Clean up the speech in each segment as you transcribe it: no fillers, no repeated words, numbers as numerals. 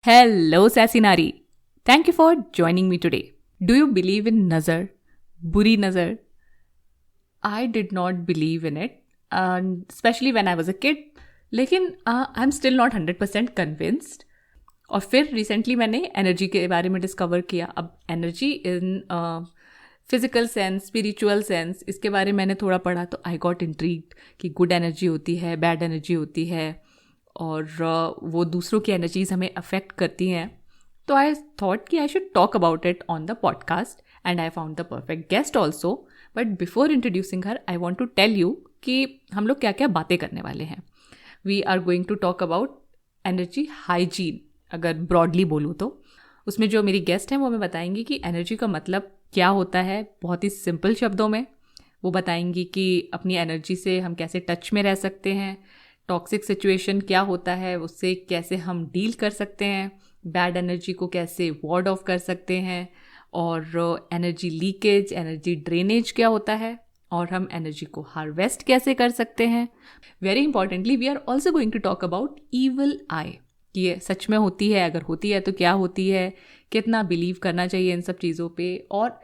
Hello, Sassy Nari. Thank you for joining me today. Do you believe in Nazar? Buri Nazar? I did not believe in it, and especially when I was a kid. लेकिन I am still not 100% convinced. और फिर recently मैंने energy के बारे में discover किया. अब energy in physical sense, spiritual sense, इसके बारे में मैंने थोड़ा पढ़ा तो आई गॉट इंट्रीग्ड कि गुड एनर्जी होती है, बैड एनर्जी होती है, और वो दूसरों की एनर्जीज हमें अफेक्ट करती हैं. तो आई थॉट कि I should talk about it on the podcast and I found the perfect guest also. But before introducing her I want to tell you कि हम लोग क्या क्या बातें करने वाले हैं. We are going to talk about energy hygiene, अगर ब्रॉडली बोलूँ तो. उसमें जो मेरी गेस्ट हैं वो हमें बताएंगी कि एनर्जी का मतलब क्या होता है बहुत ही सिंपल शब्दों में. वो बताएंगी कि अपनी एनर्जी से हम कैसे टच में रह सकते हैं, टॉक्सिक सिचुएशन क्या होता है उससे कैसे हम डील कर सकते हैं, बैड एनर्जी को कैसे वार्ड ऑफ कर सकते हैं, और एनर्जी लीकेज, एनर्जी ड्रेनेज क्या होता है, और हम एनर्जी को हार्वेस्ट कैसे कर सकते हैं. Very importantly we are also going to talk about evil eye, कि ये सच में होती है, अगर होती है तो क्या होती है, कितना बिलीव करना चाहिए इन सब चीज़ों पे, और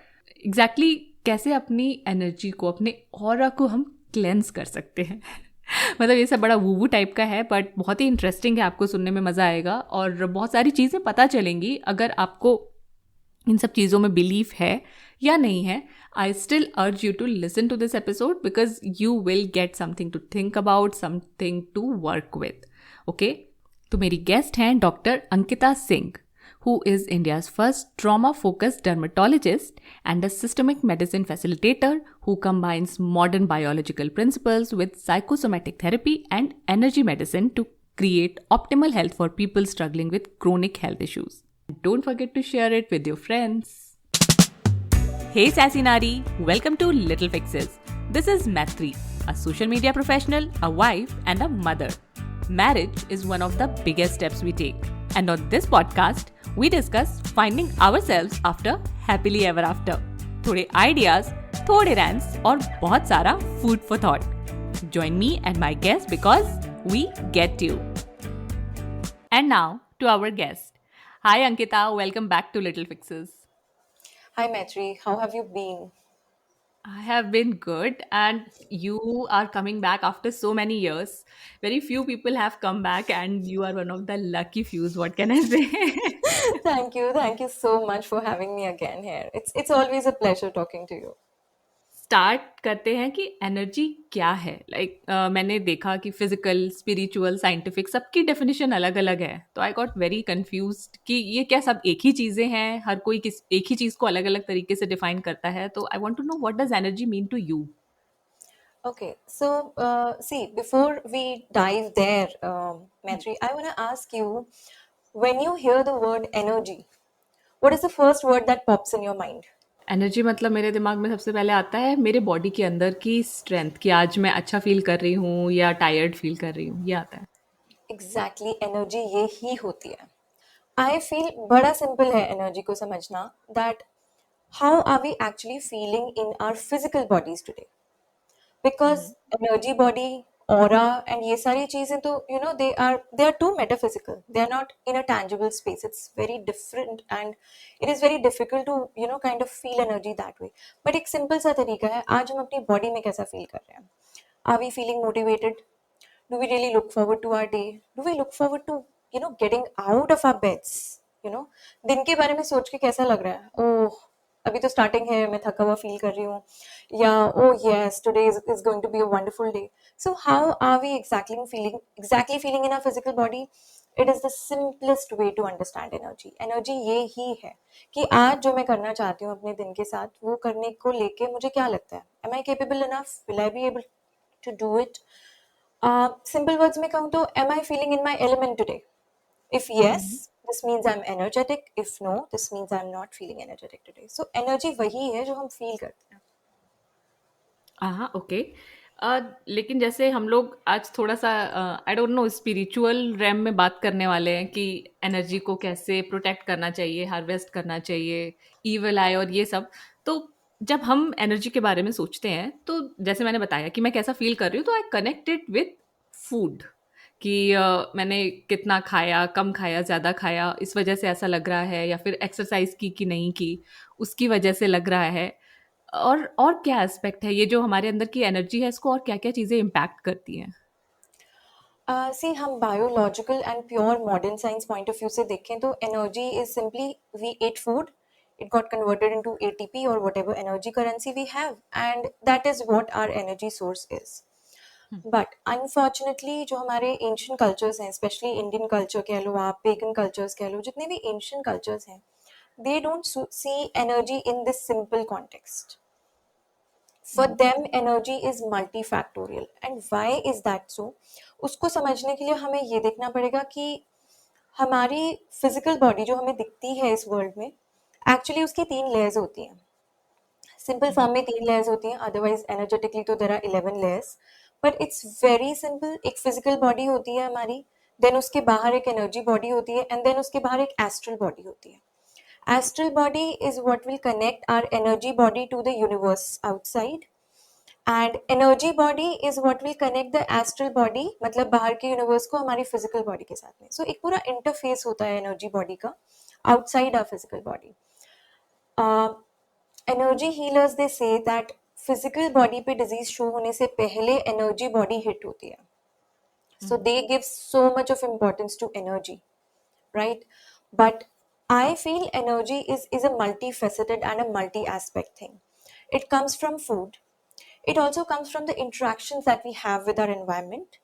एग्जैक्टली कैसे अपनी एनर्जी को, अपने ऑरा को हम क्लेंस कर सकते हैं. मतलब ये सब बड़ा वूवू टाइप का है, बट बहुत ही इंटरेस्टिंग है, आपको सुनने में मज़ा आएगा और बहुत सारी चीज़ें पता चलेंगी. अगर आपको इन सब चीज़ों में बिलीव है या नहीं है, I still urge you to listen to this episode because you will get something to think about, something to work with. Okay, तो मेरी गेस्ट हैं doctor Ankita Singh, who is India's first trauma-focused dermatologist and a systemic medicine facilitator who combines modern biological principles with psychosomatic therapy and energy medicine to create optimal health for people struggling with chronic health issues. Don't forget to share it with your friends. Hey Sassy Nari, welcome to Little Fixes. This is Maitri, a social media professional, a wife and a mother. Marriage is one of the biggest steps we take. And on this podcast, we discuss finding ourselves after happily ever after. थोड़े ideas, थोड़े rants और बहुत सारा food for thought. Join me and my guest because we get you. And now to our guest. Hi Ankita, welcome back to Little Fixes. Hi Maitri, how have you been? I have been good, and you are coming back after so many years. Very few people have come back, and you are one of the lucky fews. What can I say? Thank you so much for having me again here. It's always a pleasure talking to you. Start करते हैं कि energy क्या है. मैंने देखा कि physical, spiritual, scientific सबकी definition अलग अलग है. तो आई गॉट वेरी कंफ्यूज्ड कि ये क्या सब एक ही चीज़ें हैं, हर कोई किस एक ही चीज़ को अलग अलग तरीके से डिफाइन करता है. तो I want to know what does energy mean to you. Okay, so see, before we dive there, Maitri, I want to ask you, when you hear the word energy, what is the first word that pops in your mind? Energy मतलब मेरे दिमाग में सबसे पहले आता है मेरे body के अंदर की स्ट्रेंथ, कि आज मैं अच्छा फील कर रही हूँ या टायर्ड फील कर रही हूँ, ये आता है. Exactly, energy ये ही होती है. I feel बड़ा simple है energy को समझना, that how are we actually feeling in our physical bodies today? Because energy, body, aura, and ये सारी चीजें तो they are too metaphysical. They are not in a tangible space. It's very different, and it is very difficult to kind of feel energy that way. But एक simple सा तरीका है, आज हम अपनी body में कैसा feel कर रहे हैं. Are we feeling motivated? Do we really look forward to our day? Do we look forward to getting out of our beds? दिन के बारे में सोच के कैसा लग रहा है? ओह, अभी तो स्टार्टिंग है, मैं थका हुआ फील कर रही हूँ, या oh yes, today is going to be a wonderful day. So how are we exactly feeling in our physical body? It is the simplest way to understand energy. Energy ये ही है कि आज जो मैं करना चाहती हूँ अपने दिन के साथ, वो करने को लेके मुझे क्या लगता है. Am I capable enough? Will I be able to do it? Simple words में कहूँ तो, am I feeling in my element today? If yes, this means I'm energetic. If no, this means I'm not feeling energetic today. So energy वही है जो हम feel करते हैं. हाँ, ओके. लेकिन जैसे हम लोग आज थोड़ा सा I don't know spiritual RAM में बात करने वाले हैं कि एनर्जी को कैसे प्रोटेक्ट करना चाहिए, हार्वेस्ट करना चाहिए, ईवल आए और ये सब. तो जब हम एनर्जी के बारे में सोचते हैं तो जैसे मैंने बताया कि मैं कैसा फील कर रही हूँ, तो आई कनेक्टेड विथ फूड, कि मैंने कितना खाया, कम खाया, ज़्यादा खाया, इस वजह से ऐसा लग रहा है, या फिर एक्सरसाइज की कि नहीं की, उसकी वजह से लग रहा है। और क्या एस्पेक्ट है ये जो हमारे अंदर की एनर्जी है, इसको और क्या-क्या चीज़ें इम्पैक्ट करती हैं? सी हम biological and pure modern science point of view से देखें तो energy is simply we ate food, it got converted into ATP or whatever energy currency we have, and that is what our energy source is. But unfortunately जो हमारे ancient cultures हैं, especially Indian culture कह लो आप, pagan cultures कह लो, जितने भी ancient cultures हैं, they don't see energy in this simple context. For them energy is multifactorial. And why is that so? उसको समझने के लिए हमें ये देखना पड़ेगा कि हमारी फिजिकल बॉडी जो हमें दिखती है इस वर्ल्ड में, एक्चुअली उसकी 3 लेयर्स होती हैं. सिंपल फॉर्म में 3 लेयर्स होती हैं, अदरवाइज एनर्जेटिकली तो there are 11 layers. But it's very simple. एक फिजिकल बॉडी होती है हमारी, देन उसके बाहर एक एनर्जी बॉडी होती है, एंड देन उसके बाहर एक एस्ट्रल बॉडी होती है. Astral body is what will connect our energy body to the universe outside, and energy body is what will connect the astral body, मतलब बाहर के यूनिवर्स को हमारी फिजिकल बॉडी के साथ में. सो एक पूरा इंटरफेस होता है एनर्जी बॉडी का outside our physical body. Energy healers they say that physical body पे डिजीज शो होने से पहले एनर्जी बॉडी हिट होती है. So they give so much of importance to energy, right? But I feel energy is a multifaceted and a multi-aspect thing. It comes from food. It also comes from the interactions that we have with our environment,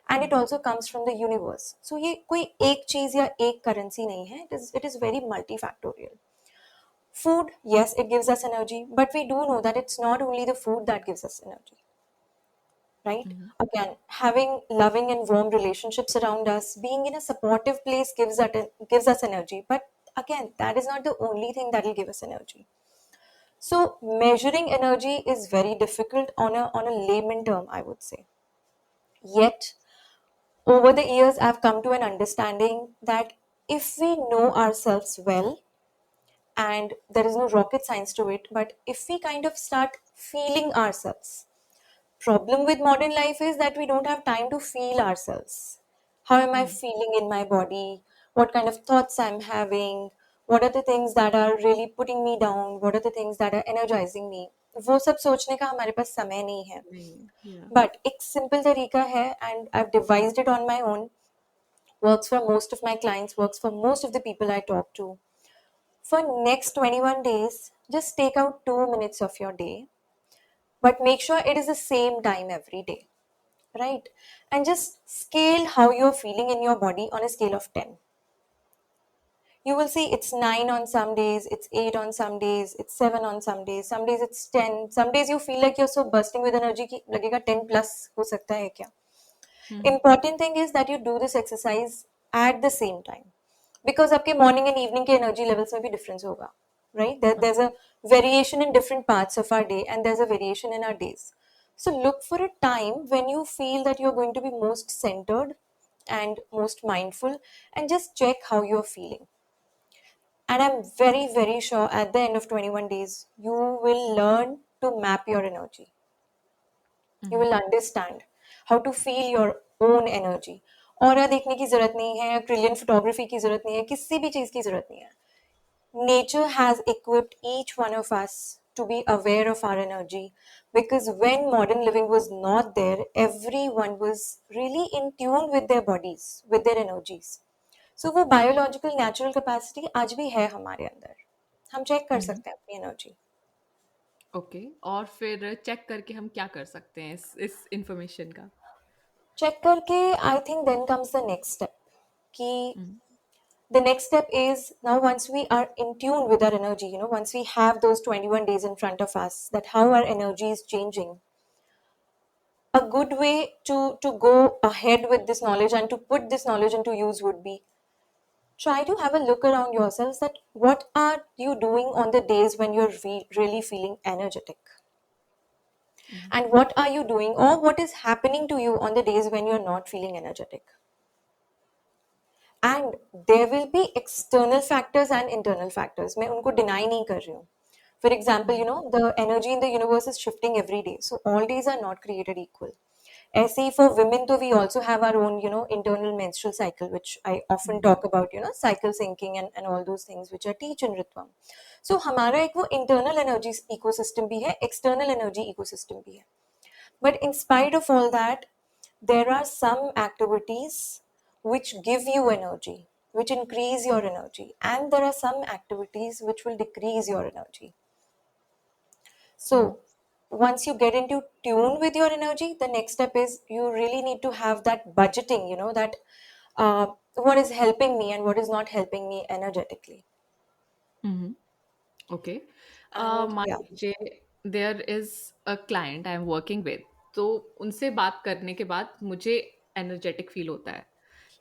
and it also comes from the universe. So ये कोई एक चीज या एक currency नहीं है. It is very multifactorial. Food, yes, it gives us energy, but we do know that it's not only the food that gives us energy. Right? Again, having loving and warm relationships around us, being in a supportive place gives us energy. But again, that is not the only thing that will give us energy. So measuring energy is very difficult on a layman term, I would say. Yet, over the years, I've come to an understanding that if we know ourselves well, and there is no rocket science to it, but if we kind of start feeling ourselves, problem with modern life is that we don't have time to feel ourselves. How am I feeling in my body? What kind of thoughts I'm having? What are the things that are really putting me down? What are the things that are energizing me? वो सब सोचने का हमारे पास समय नहीं है. Yeah. But एक simple तरीका है, and I've devised it on my own, works for most of my clients, works for most of the people I talk to. For next 21 days, just take out 2 minutes of your day, but make sure it is the same time every day, right? And just scale how you're feeling in your body on a scale of 10. You will see it's 9 on some days, it's 8 on some days, it's 7 on some days it's 10. Some days you feel like you're so bursting with energy कि लगेगा 10 plus हो सकता है क्या. Important thing is that you do this exercise at the same time, because आपके morning and evening के energy levels में भी difference होगा, right? There's a variation in different parts of our day, and there's a variation in our days. So look for a time when you feel that you're going to be most centered and most mindful, and just check how you're feeling. And I'm very, very sure at the end of 21 days, you will learn to map your energy. You will understand how to feel your own energy. Aura देखने की जरूरत नहीं है, trillion photography की जरूरत नहीं है, किसी भी चीज की जरूरत नहीं है. Nature has equipped each one of us to be aware of our energy, because when modern living was not there, everyone was really in tune with their bodies, with their energies. So वो biological natural capacity आज भी है हमारे अंदर. हम check कर सकते हैं अपनी एनर्जी. ओके, और फिर चेक करके हम क्या कर सकते हैं इस इंफॉर्मेशन का? चेक करके I think then comes the next step कि the next step is, now once we are in tune with our energy, once we have those 21 days in front of us, that how our energy is changing, a good way to go ahead with this knowledge and to put this knowledge into use would be, try to have a look around yourselves that what are you doing on the days when you're really feeling energetic, and what are you doing or what is happening to you on the days when you're not feeling energetic. And there will be external factors and internal factors. मैं उनको deny नहीं कर रही हूँ. For example, the energy in the universe is shifting every day. So all days are not created equal. ऐसे ही for women तो we also have our own, you know, internal menstrual cycle, which I often talk about, you know, cycle syncing and all those things which I teach in Ritvam. So हमारा एक वो internal energy ecosystem भी है, external energy ecosystem भी है. But in spite of all that, there are some activities which give you energy, which increase your energy, and there are some activities which will decrease your energy. So, once you get into tune with your energy, the next step is you really need to have that budgeting, you know, that what is helping me and what is not helping me energetically. Okay. And मान yeah, लीजिए there is a client I am working with, तो उनसे बात करने के बाद मुझे energetic feel होता है,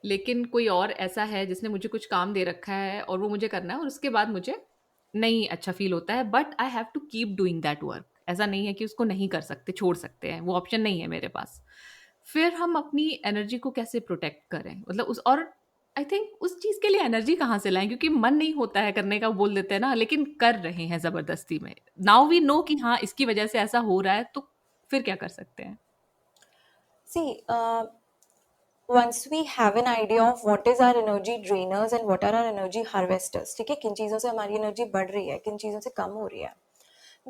लेकिन कोई और ऐसा है जिसने मुझे कुछ काम दे रखा है और वो मुझे करना है और उसके बाद मुझे नहीं अच्छा फील होता है, but I have to keep doing that work. ऐसा नहीं है कि उसको नहीं कर सकते, छोड़ सकते हैं, वो ऑप्शन नहीं है मेरे पास। फिर हम अपनी एनर्जी को कैसे प्रोटेक्ट करें, मतलब उस और आई थिंक उस चीज़ के लिए एनर्जी कहाँ से लाएं, क्योंकि मन नहीं होता है करने का, वो बोल देते हैं ना, लेकिन कर रहे हैं ज़बरदस्ती में। नाउ वी नो कि हाँ इसकी वजह से ऐसा हो रहा है, तो फिर क्या कर सकते हैं? see, once we have an idea of what is our energy drainers and what are our energy harvesters, ठीक है, किन चीज़ों से हमारी एनर्जी बढ़ रही है, किन चीज़ों से कम हो रही है,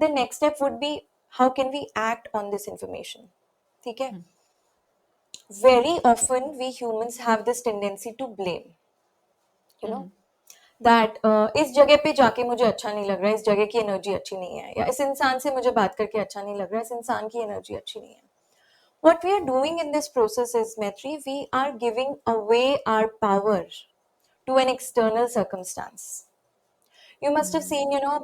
the next step would be how can we act on this information, ठीक है. Very often we humans have this tendency to blame, you know, that इस जगह पे जाके मुझे अच्छा नहीं लग रहा है, इस जगह की एनर्जी अच्छी नहीं है, या इस इंसान से मुझे बात करके अच्छा नहीं लग रहा है, इस इंसान की एनर्जी अच्छी नहीं है. What we are doing in this process is, Maitri, we are giving away our power to an external circumstance. You must have seen, you know,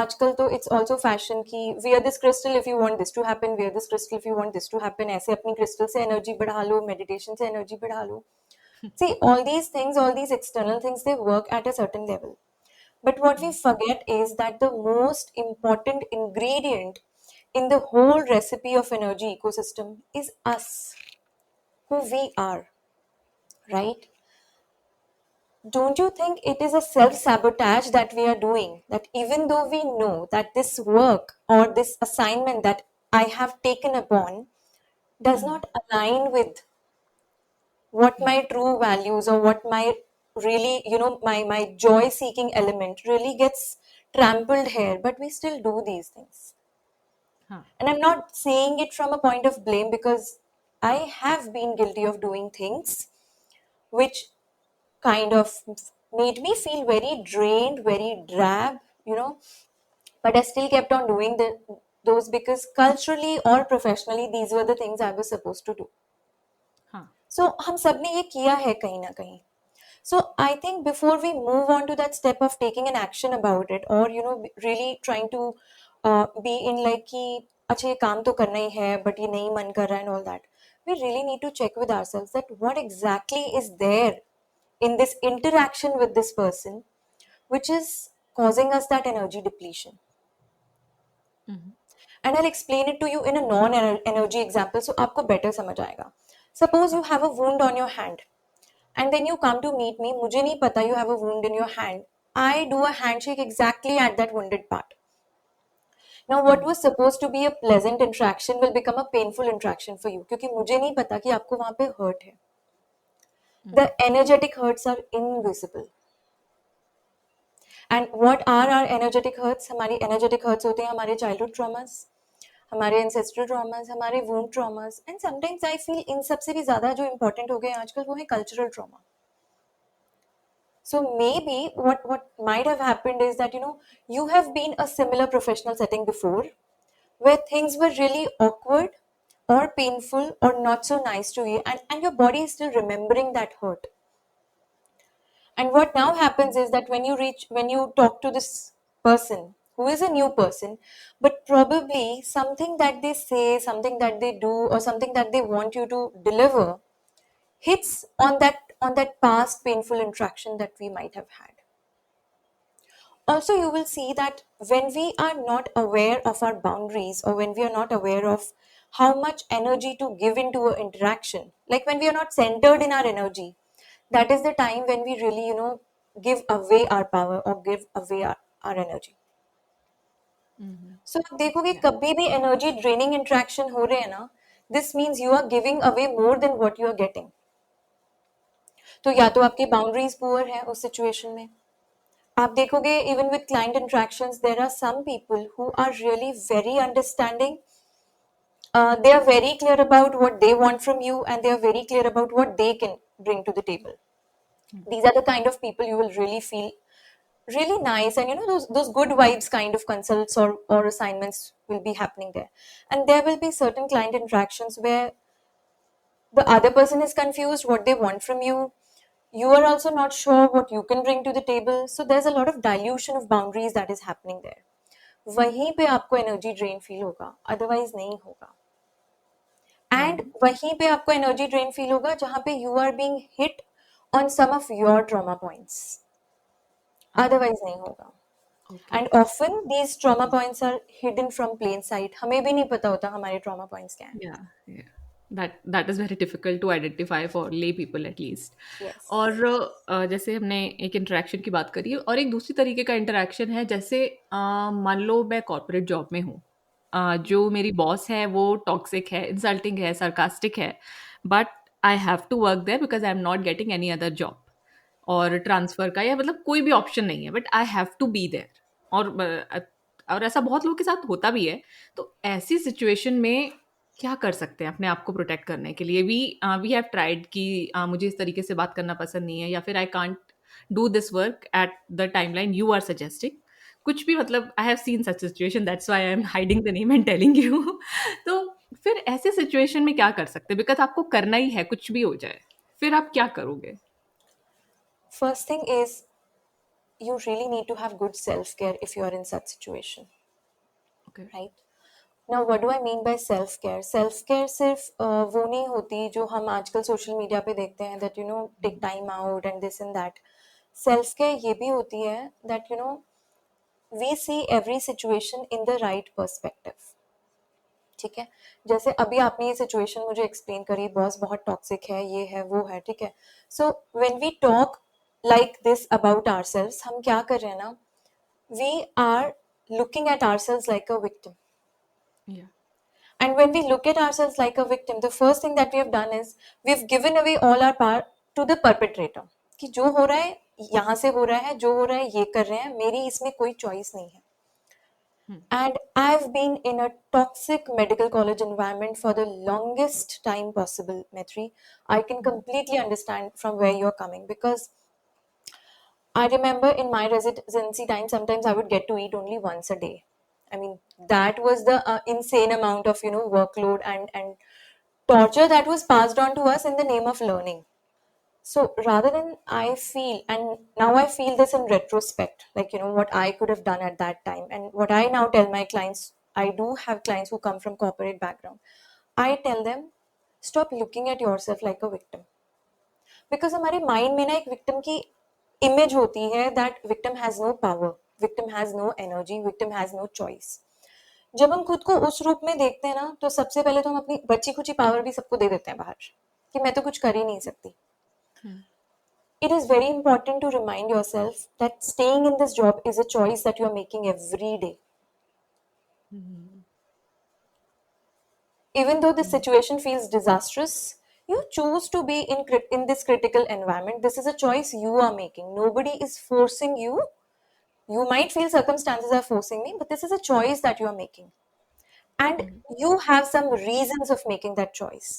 आजकल तो it's also fashion की wear this crystal if you want this to happen, wear this crystal if you want this to happen. ऐसे अपनी crystal से energy बढ़ा लो, meditation से energy बढ़ा लो. See, all these things, all these external things, they work at a certain level. But what we forget is that the most important ingredient in the whole recipe of energy ecosystem is us, who we are, right? Don't you think it is a self sabotage that we are doing? That even though we know that this work or this assignment that I have taken upon does not align with what my true values or what my really, you know, my joy seeking element really gets trampled here, but we still do these things. हाँ. And I'm not saying it from a point of blame, because I have been guilty of doing things which kind of made me feel very drained, very drab, you know. But I still kept on doing those because culturally or professionally, these were the things I was supposed to do. हाँ. So, हम सब ने ये किया है कहीं ना कहीं. So, I think before we move on to that step of taking an action about it, or you know, really trying to be in like कि अच्छा ये काम तो करना ही है, but ये नहीं मन कर रहा है and all that, we really need to check with ourselves that what exactly is there in this interaction with this person which is causing us that energy depletion. And I'll explain it to you in a non-energy example so आपको better समझ आएगा. Suppose you have a wound on your hand and then you come to meet me, मुझे नहीं पता you have a wound in your hand. I do a handshake exactly at that wounded part. Now what was supposed to be a pleasant interaction will become a painful interaction for you, क्योंकि मुझे नहीं पता कि आपको वहाँ पे hurt है. The energetic hurts are invisible. And what are our energetic hurts? हमारी energetic hurts होते हैं हमारे childhood traumas, हमारे ancestral traumas, हमारे wound traumas, and sometimes I feel इन सबसे भी ज़्यादा जो important हो गए आजकल वो है cultural trauma. So maybe what might have happened is that, you know, you have been a similar professional setting before where things were really awkward or painful or not so nice to you, and your body is still remembering that hurt. And what now happens is that when you talk to this person who is a new person, but probably something that they say, something that they do, or something that they want you to deliver hits on that past painful interaction that we might have had. Also, you will see that when we are not aware of our boundaries, or when we are not aware of how much energy to give into an interaction, like when we are not centered in our energy, that is the time when we really, you know, give away our power or give away our energy. So आप देखोगे Yeah. कभी भी energy draining interaction हो रहे हैं ना, this means you are giving away more than what you are getting. तो या तो आपकी बाउंड्रीज पुअर है उस सिचुएशन में. आप देखोगे even with client interactions there are some people who are really very understanding. They are very clear about what they want from you, and they are very clear about what they can bring to the table. These are the kind of people you will really feel really nice, and you know those good vibes kind of consults or assignments will be happening there. And there will be certain client interactions where the other person is confused what they want from you. You are also not sure what you can bring to the table, so there's a lot of dilution of boundaries that is happening there. वहीं पे आपको energy drain feel होगा, otherwise नहीं होगा. And वहीं पे आपको energy drain feel होगा जहां पे you are being hit on some of your trauma points, otherwise नहीं होगा. And often these trauma points are hidden from plain sight. हमें भी नहीं पता होता हमारे ट्रॉमा पॉइंट्स क्या हैं. Yeah. That is very difficult to identify for lay people at least. Yes. और जैसे हमने एक इंटरेक्शन की बात करी, और एक दूसरी तरीके का इंटरेक्शन है, जैसे मान लो मैं कॉर्पोरेट जॉब में हूँ, जो मेरी बॉस है वो टॉक्सिक है, इंसल्टिंग है, sarcastic है, but I have to work there because I am not getting any other job, और ट्रांसफ़र का या मतलब कोई भी ऑप्शन नहीं है, but I have to be there. और ऐसा बहुत लोगों के साथ होता भी है. तो ऐसी सिचुएशन में क्या कर सकते हैं अपने आप को प्रोटेक्ट करने के लिए? वी हैव ट्राइड कि मुझे इस तरीके से बात करना पसंद नहीं है, या फिर I can't do this work at the timeline you are suggesting, कुछ भी, मतलब I have seen such situation, that's why I am hiding the name and telling you. तो फिर ऐसे सिचुएशन में क्या कर सकते हैं? बिकॉज आपको करना ही है, कुछ भी हो जाए, फिर आप क्या करोगे? First thing is you really need to have good self-care if you are in such situation. Okay. Right? Now what do I mean by self-care? Self-care सिर्फ वो नहीं होती जो हम आजकल सोशल मीडिया पे देखते हैं, that you know take time out and this and that. Self-care ये भी होती है that you know we see every situation in the right perspective. ठीक है, जैसे अभी आपने ये सिचुएशन मुझे एक्सप्लेन करी, बॉस बहुत टॉक्सिक है, ये है वो है, ठीक है. So when we talk like this about ourselves, हम क्या कर रहे हैं ना, we are looking at ourselves like a victim. Yeah. And when we look at ourselves like a victim, the first thing that we have done is we've given away all our power to the perpetrator. कि जो हो रहा है यहाँ से हो रहा है, जो हो रहा है ये कर रहे हैं, मेरी इसमें कोई चॉइस नहीं है. And I've been in a toxic medical college environment for the longest time possible, Maitri. I can completely understand from where you're coming, because I remember in my residency time, sometimes I would get to eat only once a day. I mean, that was the insane amount of, you know, workload and torture that was passed on to us in the name of learning. So rather than I feel, and now I feel this in retrospect, like, you know, what I could have done at that time, and what I now tell my clients, I do have clients who come from corporate background. I tell them, stop looking at yourself like a victim. Because हमारे mind में ना एक victim की image होती है, that victim has no power, victim has no energy, victim has no choice. जब हम खुद को उस रूप में देखते हैं ना, तो सबसे पहले तो हम अपनी बची खुची पावर भी सबको दे देते हैं बाहर, कि मैं तो कुछ कर ही नहीं सकती. It is very important to remind yourself that staying in this job is a choice that you are making every day. Even though the situation feels disastrous, you choose to be in this critical environment. This is a choice you are making. Nobody is forcing you. You might feel circumstances are forcing me, but this is a choice that you are making. And you have some reasons of making that choice.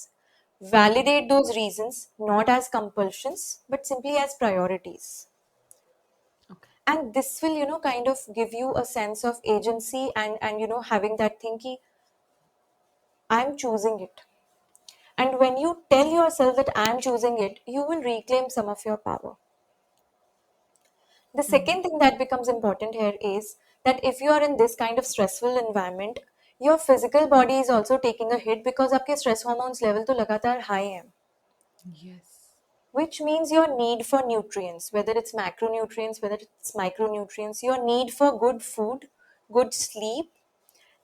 Validate those reasons, not as compulsions, but simply as priorities. Okay. And this will, you know, kind of give you a sense of agency and you know, having that thing ki, I'm choosing it. And when you tell yourself that I'm choosing it, you will reclaim some of your power. The second thing that becomes important here is that if you are in this kind of stressful environment, your physical body is also taking a hit, because आपके stress hormones level तो लगातार high हैं. Yes. Which means your need for nutrients, whether it's macronutrients, whether it's micronutrients, your need for good food, good sleep,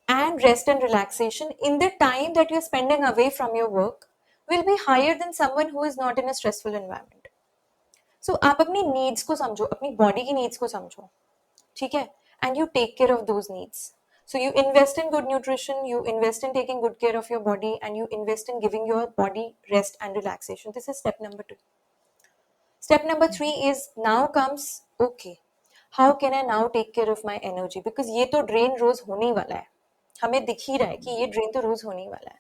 and rest and relaxation in the time that you're spending away from your work will be higher than someone who is not in a stressful environment. So आप अपनी needs को समझो, अपनी body की needs को समझो, ठीक है? And you take care of those needs. So you invest in good nutrition, you invest in taking good care of your body, and you invest in giving your body rest and relaxation. This is step number 2. Step number 3 is now comes, okay, how can I now take care of my energy? Because ये तो drain रोज होने ही वाला है, हमें दिख ही रहा है कि ये drain तो रोज होने ही वाला है.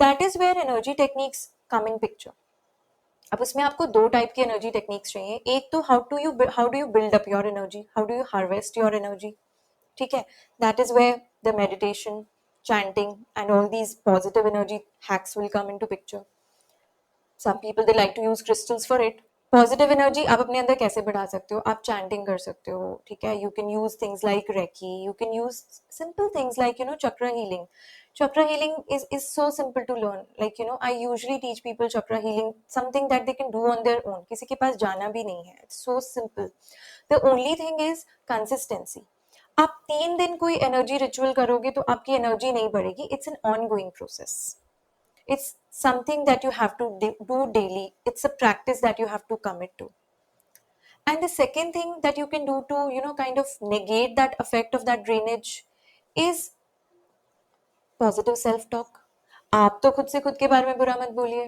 That is where energy techniques come in picture. अब उसमें आपको 2 टाइप की एनर्जी टेक्निक्स चाहिए. एक तो how do you build up your energy, how do you harvest your energy. ठीक है, that is where the meditation, chanting and all these positive energy hacks will come into picture. Some people they like to use crystals for it. Positive energy आप अपने अंदर कैसे बढ़ा सकते हो? आप चैंटिंग कर सकते हो, ठीक है. You can use things like reiki, you can use simple things like chakra healing. Chakra healing is so simple to learn. Like, I usually teach people chakra healing, something that they can do on their own. किसी के पास जाना भी नहीं है. It's so simple. The only thing is consistency. आप 3 दिन कोई energy ritual करोगे तो आपकी एनर्जी नहीं बढ़ेगी. It's an ongoing process. It's something that you have to do daily. It's a practice that you have to commit to. And the second thing that you can do to, kind of negate that effect of that drainage is positive self talk. आप तो खुद से खुद के बारे में बुरा मत बोलिए,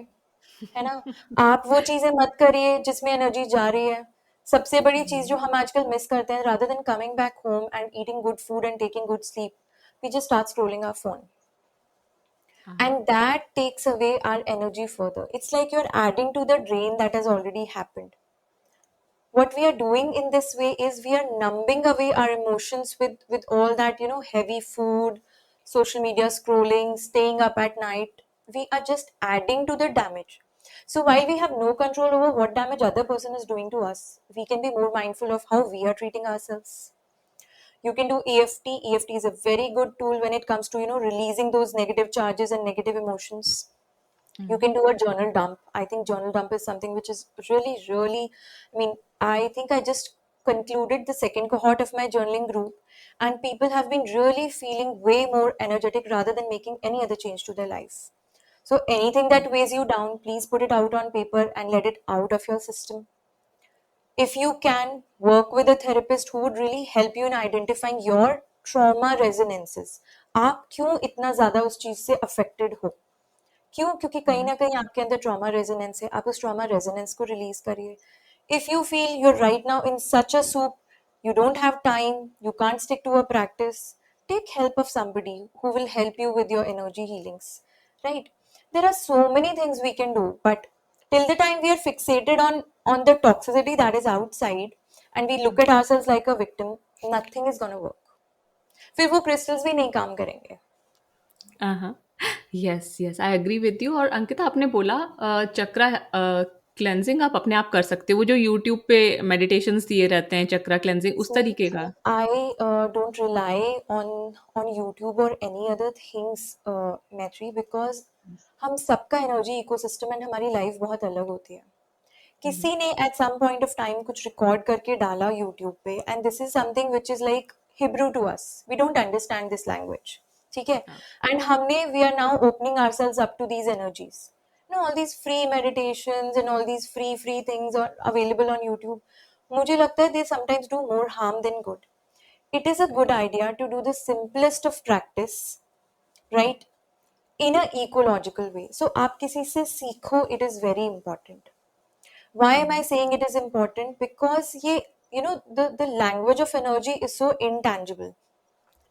है ना. आप वो चीजें मत करिए जिसमें एनर्जी जा रही है. सबसे बड़ी चीज जो हम आजकल मिस करते हैं, rather than coming back home and eating good food and taking good sleep, we just start scrolling our phone. And that takes away our energy further. It's like you're adding to the drain that has already happened. What we are doing in this way is we are numbing away our emotions with all that, heavy food, social media scrolling, staying up at night. We are just adding to the damage. So while we have no control over what damage other person is doing to us, we can be more mindful of how we are treating ourselves. You can do EFT. EFT is a very good tool when it comes to, releasing those negative charges and negative emotions. You can do a journal dump. I think journal dump is something which is really, really, I think I just concluded the second cohort of my journaling group, and people have been really feeling way more energetic rather than making any other change to their life. So anything that weighs you down, please put it out on paper and let it out of your system. If you can, work with a therapist who would really help you in identifying your trauma resonances. आप क्यों इतना ज़्यादा उस चीज़ से affected हो? क्यों? क्योंकि कहीं ना कहीं आपके अंदर trauma resonance है. आप उस trauma resonance को release करिए. If you feel you're right now in such a soup, you don't have time, you can't stick to a practice, take help of somebody who will help you with your energy healings, right? There are so many things we can do, but till the time we are fixated on the toxicity that is outside and we look at ourselves like a victim, nothing is going to work. फिर वो crystals भी नहीं काम करेंगे. Yes yes, I agree with you. और अंकिता, आपने बोला चक्रा cleansing आप अपने आप कर सकते हो. वो जो यूट्यूब पे मेडिटेशंस दिए रहते हैं चक्रा क्लेंजिंग, उस तरीके का. I don't rely on YouTube or any other things, Maitri, because हम सबका एनर्जी इकोसिस्टम एंड हमारी लाइफ बहुत अलग होती है. किसी ने at some point of time कुछ रिकॉर्ड करके डाला यूट्यूब पे, and this is something which is like Hebrew to us. We don't understand this language, ठीक है. एंड हमने we are now opening ourselves up to these energies. All these free meditations and all these free things are available on YouTube. मुझे लगता है they sometimes do more harm than good. It is a good idea to do the simplest of practice, right, in a ecological way. So आप किसी से सीखो, it is very important. Why am I saying it is important? Because ये, the language of energy is so intangible.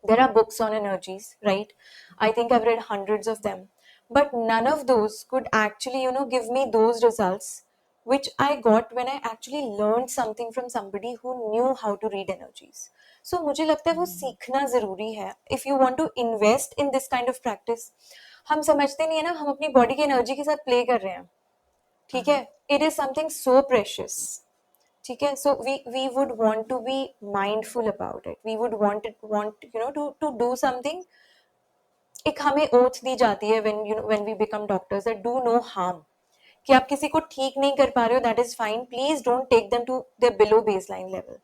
There are books on energies, right? I think I've read hundreds of them. But none of those could actually, give me those results which I got when I actually learned something from somebody who knew how to read energies. So मुझे लगता है वो सीखना ज़रूरी है. If you want to invest in this kind of practice, हम समझते नहीं है ना, हम अपनी बॉडी की एनर्जी के साथ प्ले कर रहे हैं, ठीक है. It is something so precious. ठीक है. So we would want to be mindful about it. We would want to do something. एक हमें ओथ दी जाती है when we become doctors that do no harm, कि आप किसी को ठीक नहीं कर पा रहे हो, that is fine, please don't take them to their below baseline level.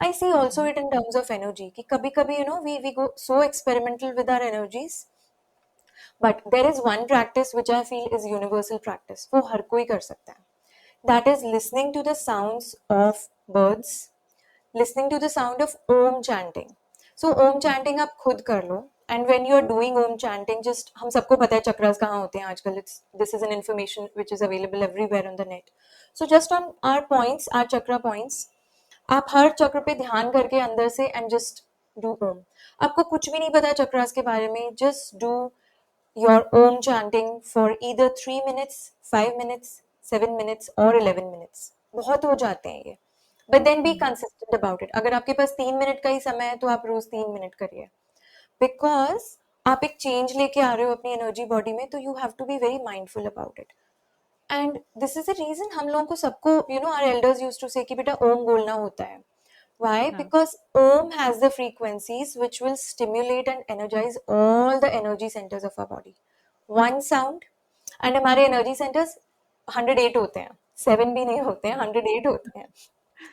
I see also it in terms of energy कि कभी कभी we go so experimental with our energies, but there is one practice which I feel is universal practice. वो हर कोई कर सकता है. That is listening to the sounds of birds, listening to the sound of Om chanting. So Om chanting आप खुद कर लो, and when you are doing Om chanting, just हम सबको पता है चक्रास कहाँ होते हैं आजकल, it's this is an information which is available everywhere on the net. So just on our points, our chakra points, आप हर चक्र पे ध्यान करके अंदर से एंड जस्ट डू ओम. आपको कुछ भी नहीं पता चक्रास के बारे में, just do your Om chanting for either 3 minutes, 5 minutes, 7 minutes or 11 minutes. बहुत हो जाते हैं ये. But then be consistent about it. अगर आपके पास 3 मिनट का ही समय है तो आप रोज 3 मिनट करिए. Because आप एक चेंज लेके आ रहे हो अपनी एनर्जी बॉडी में, तो you have to be very mindful about it. And this is the reason हम लोगों को सबको, our elders used to say कि बेटा ओम बोलना होता है. Why? हाँ. Because Om has the frequencies which will stimulate and energize all the energy centers of our body. One sound, and हमारे energy centers 108 होते हैं, 7 भी नहीं होते हैं, 108 होते हैं.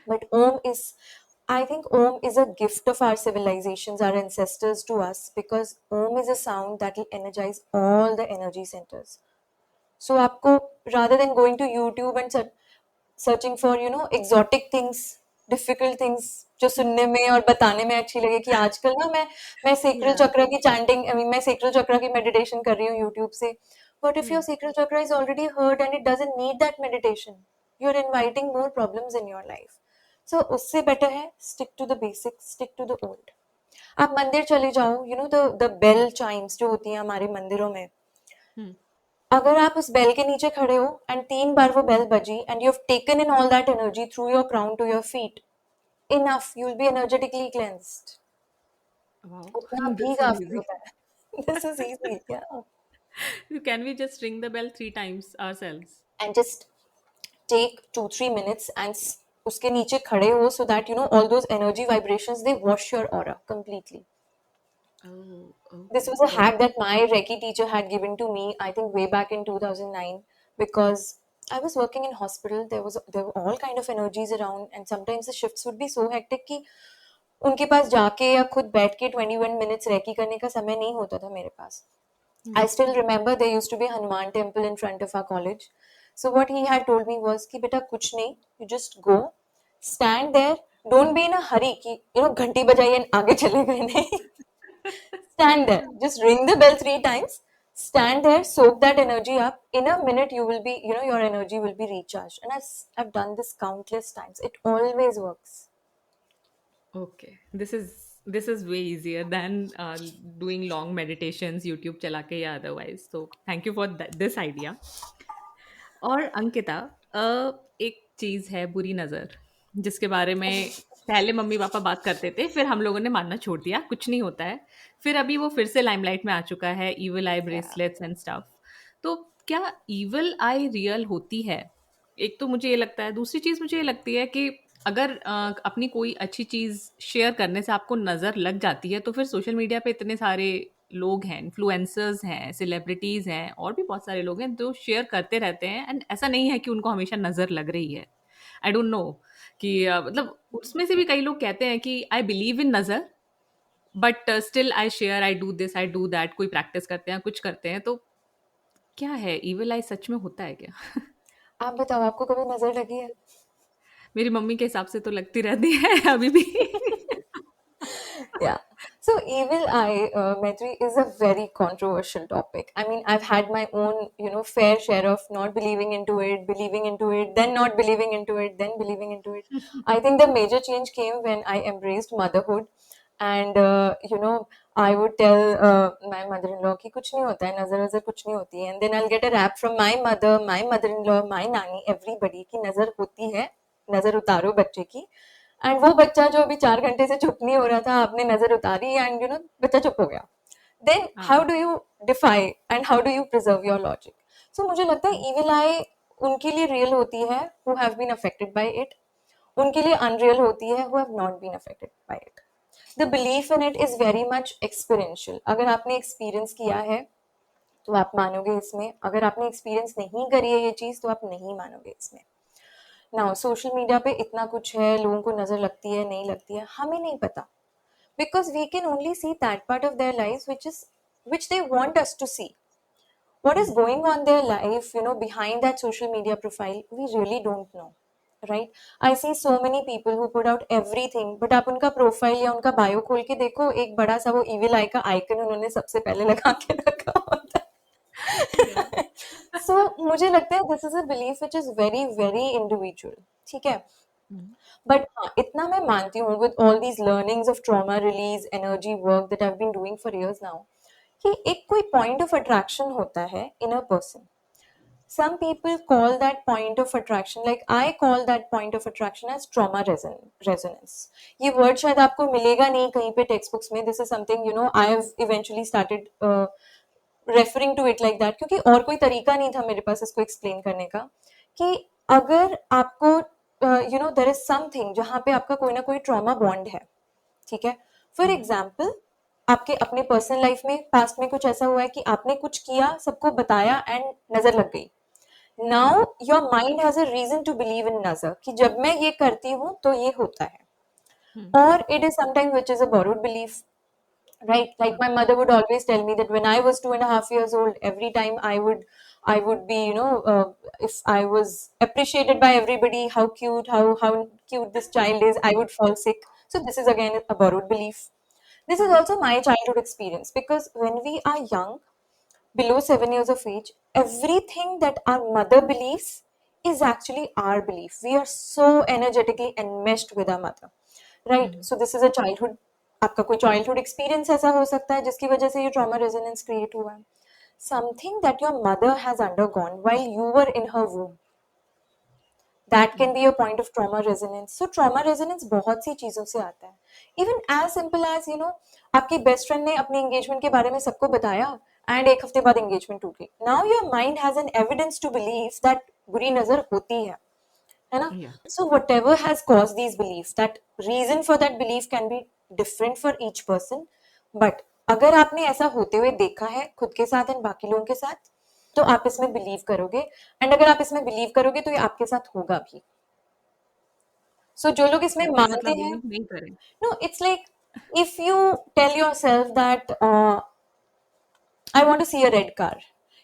But Om is, I think Om is a gift of our civilizations, our ancestors to us, because Om is a sound that will energize all the energy centers. So आपको, rather than going to YouTube and searching for exotic things, difficult things जो सुनने में और बताने में अच्छी लगे, कि आजकल ना मैं sacral chakra की chanting, I mean मैं sacral chakra की meditation कर रही हूँ YouTube से. But if your sacral chakra is already hurt and it doesn't need that meditation, you're inviting more problems in your life. So उससे better है stick to the basics, stick to the old. आप मंदिर चले जाओ, the bell chimes जो होती हैं हमारे मंदिरों में, अगर आप उस बेल के नीचे खड़े हो एंड 3 बार वो बेल बजी and you have taken in all that energy through your crown to your feet, enough, you will be energetically cleansed. Wow. उतना भी This is काफी easy. होता है. This is easy, yeah. Can we just ring the bell 3 times ourselves? And just take 2-3 minutes and उसके नीचे खड़े हो, so that all those energy vibrations they wash your aura completely. Oh, This okay. was a Oh, hack that my Reiki teacher had given to me, I think way back in 2009, because I was working in hospital. There were all kind of energies around, and sometimes the shifts would be so hectic कि उनके पास जाके या खुद बैठ के 21 minutes Reiki करने का समय नहीं होता था मेरे पास. I still remember there used to be a Hanuman temple in front of our college. So what he had told me was कि बेटा कुछ नहीं, you just go, stand there, don't be in a hurry कि घंटी बजाइए आगे चले गए, नहीं. Stand there, just ring the bell 3 times, stand there, soak that energy up. In a minute you will be, your energy will be recharged. And I've done this countless times. It always works. okay. This is way easier than doing long meditations YouTube चला के या otherwise. So thank you for this idea. और अंकिता, एक चीज है बुरी नजर, जिसके बारे में पहले मम्मी पापा बात करते थे, फिर हम लोगों ने मानना छोड़ दिया, कुछ नहीं होता है. फिर अभी वो फिर से लाइमलाइट में आ चुका है, evil I Yeah. Bracelets and stuff. तो क्या इविल आई रियल होती है? एक तो मुझे ये लगता है, दूसरी चीज मुझे ये लगती है कि अगर अपनी कोई अच्छी चीज शेयर करने से आपको नजर लग जाती है, तो फिर सोशल मीडिया पे इतने सारे लोग हैं, इन्फ्लुएंसर्स हैं, सेलिब्रिटीज हैं, और भी बहुत सारे लोग हैं जो शेयर करते रहते हैं, एंड ऐसा नहीं है कि उनको हमेशा नजर लग रही है. आई डोंट नो कि मतलब उसमें से भी कई लोग कहते हैं कि आई बिलीव इन नजर, but still I share, I do this, I do that. कोई प्रैक्टिस करते हैं, कुछ करते हैं. तो क्या है, इविल आई सच में होता है क्या? आप बताओ, आपको कभी नजर लगी है? मेरी मम्मी के हिसाब से तो लगती रहती है अभी भी. Yeah. So evil eye, Maitri, is a very controversial topic. I mean, I've had my own, fair share of not believing into it, then not believing into it, then believing into it. I think the major change came when I embraced motherhood, and I would tell my mother-in-law कि कुछ नहीं होता है, नजर नजर कुछ नहीं होती है, and then I'll get a rap from my mother, my mother-in-law, my nanny, everybody कि नजर होती है, नजर उतारो बच्चे की. एंड वो बच्चा जो अभी 4 घंटे से चुप नहीं हो रहा था, आपने नजर उतारी एंड बच्चा चुप हो गया. देन हाउ हाँ. Do you defy and how do you preserve your logic? So मुझे लगता है इविल आई उनके लिए रियल होती है who have been affected by it, उनके लिए अनरियल होती है who have not been affected by it. The belief in it is very much experiential. अगर आपने एक्सपीरियंस किया है तो आप मानोगे इसमें, अगर आपने एक्सपीरियंस नहीं करी है ये चीज तो आप नहीं मानोगे इसमें. नाउ सोशल मीडिया पे इतना कुछ है, लोगों को नजर लगती है नहीं लगती है, हमें नहीं पता, because we can only see that part of their lives which they want us to see. What is going on their life, behind that social media profile, we really don't know. Right. I see so many people who put out everything, but आप उनका profile या उनका bio खोल के देखो, एक बड़ा सा वो इविल आई का आइकन उन्होंने सबसे पहले लगा के रखा होता Yeah. है. सो मुझे लगता है this is a belief which is very very individual. ठीक है. Mm. बट हाँ, इतना मैं मानती हूँ with all these learnings of trauma release energy work that I have been doing for years now, कि एक कोई पॉइंट ऑफ अट्रैक्शन होता है in a person. Some people call that point of attraction, like I call that point of attraction as trauma resonance. ये word शायद आपको मिलेगा नहीं कहीं पे टेक्स्ट बुक्स में. This is something I have eventually started referring to it like that, क्योंकि और कोई तरीका नहीं था मेरे पास इसको एक्सप्लेन करने का. कि अगर आपको there is something जहाँ पे आपका कोई ना कोई ट्रॉमा बॉन्ड है. ठीक है. फॉर एग्जाम्पल, आपके अपने पर्सनल लाइफ में पास्ट में कुछ ऐसा हुआ है कि आपने कुछ किया, सबको बताया एंड नजर लग गई. Now your mind has a reason to believe in नजर, कि जब मैं ये करती हूँ तो ये होता है. और it is sometime which is a borrowed belief. Right, like my mother would always tell me that when I was 2.5 years old, every time I would be, if I was appreciated by everybody, how cute this child is, I would fall sick. So this is again a borrowed belief. This is also my childhood experience, because when we are young, below 7 years of age, everything that our mother believes is actually our belief. We are so energetically enmeshed with our mother, right? So this is a childhood. आपका कोई childhood experience ऐसा हो सकता है जिसकी वजह से ये trauma resonance create हुआ है. Something that your mother has undergone while you were in her womb, that can be a point of trauma resonance. So trauma resonance बहुत सी चीजों से आता है. Even as simple as आपकी बेस्ट फ्रेंड ने अपनी एंगेजमेंट के बारे में सबको बताया एंड एक हफ्ते बाद एंगेजमेंट टूट गई. Now your mind has an evidence to believe that बुरी नजर होती है ना. Yeah. So whatever has caused these beliefs, that reason for that belief can be different for each person. But अगर आपने ऐसा होते हुए देखा है खुद के साथ एंड बाकी लोगों के साथ, तो आप इसमें बिलीव करोगे. एंड अगर आप इसमें बिलीव करोगे तो ये आपके साथ होगा भी. सो जो लोग इसमें मानते मतलब हैं, believe नहीं करें. no, it's like if you tell yourself that I want to see a red car,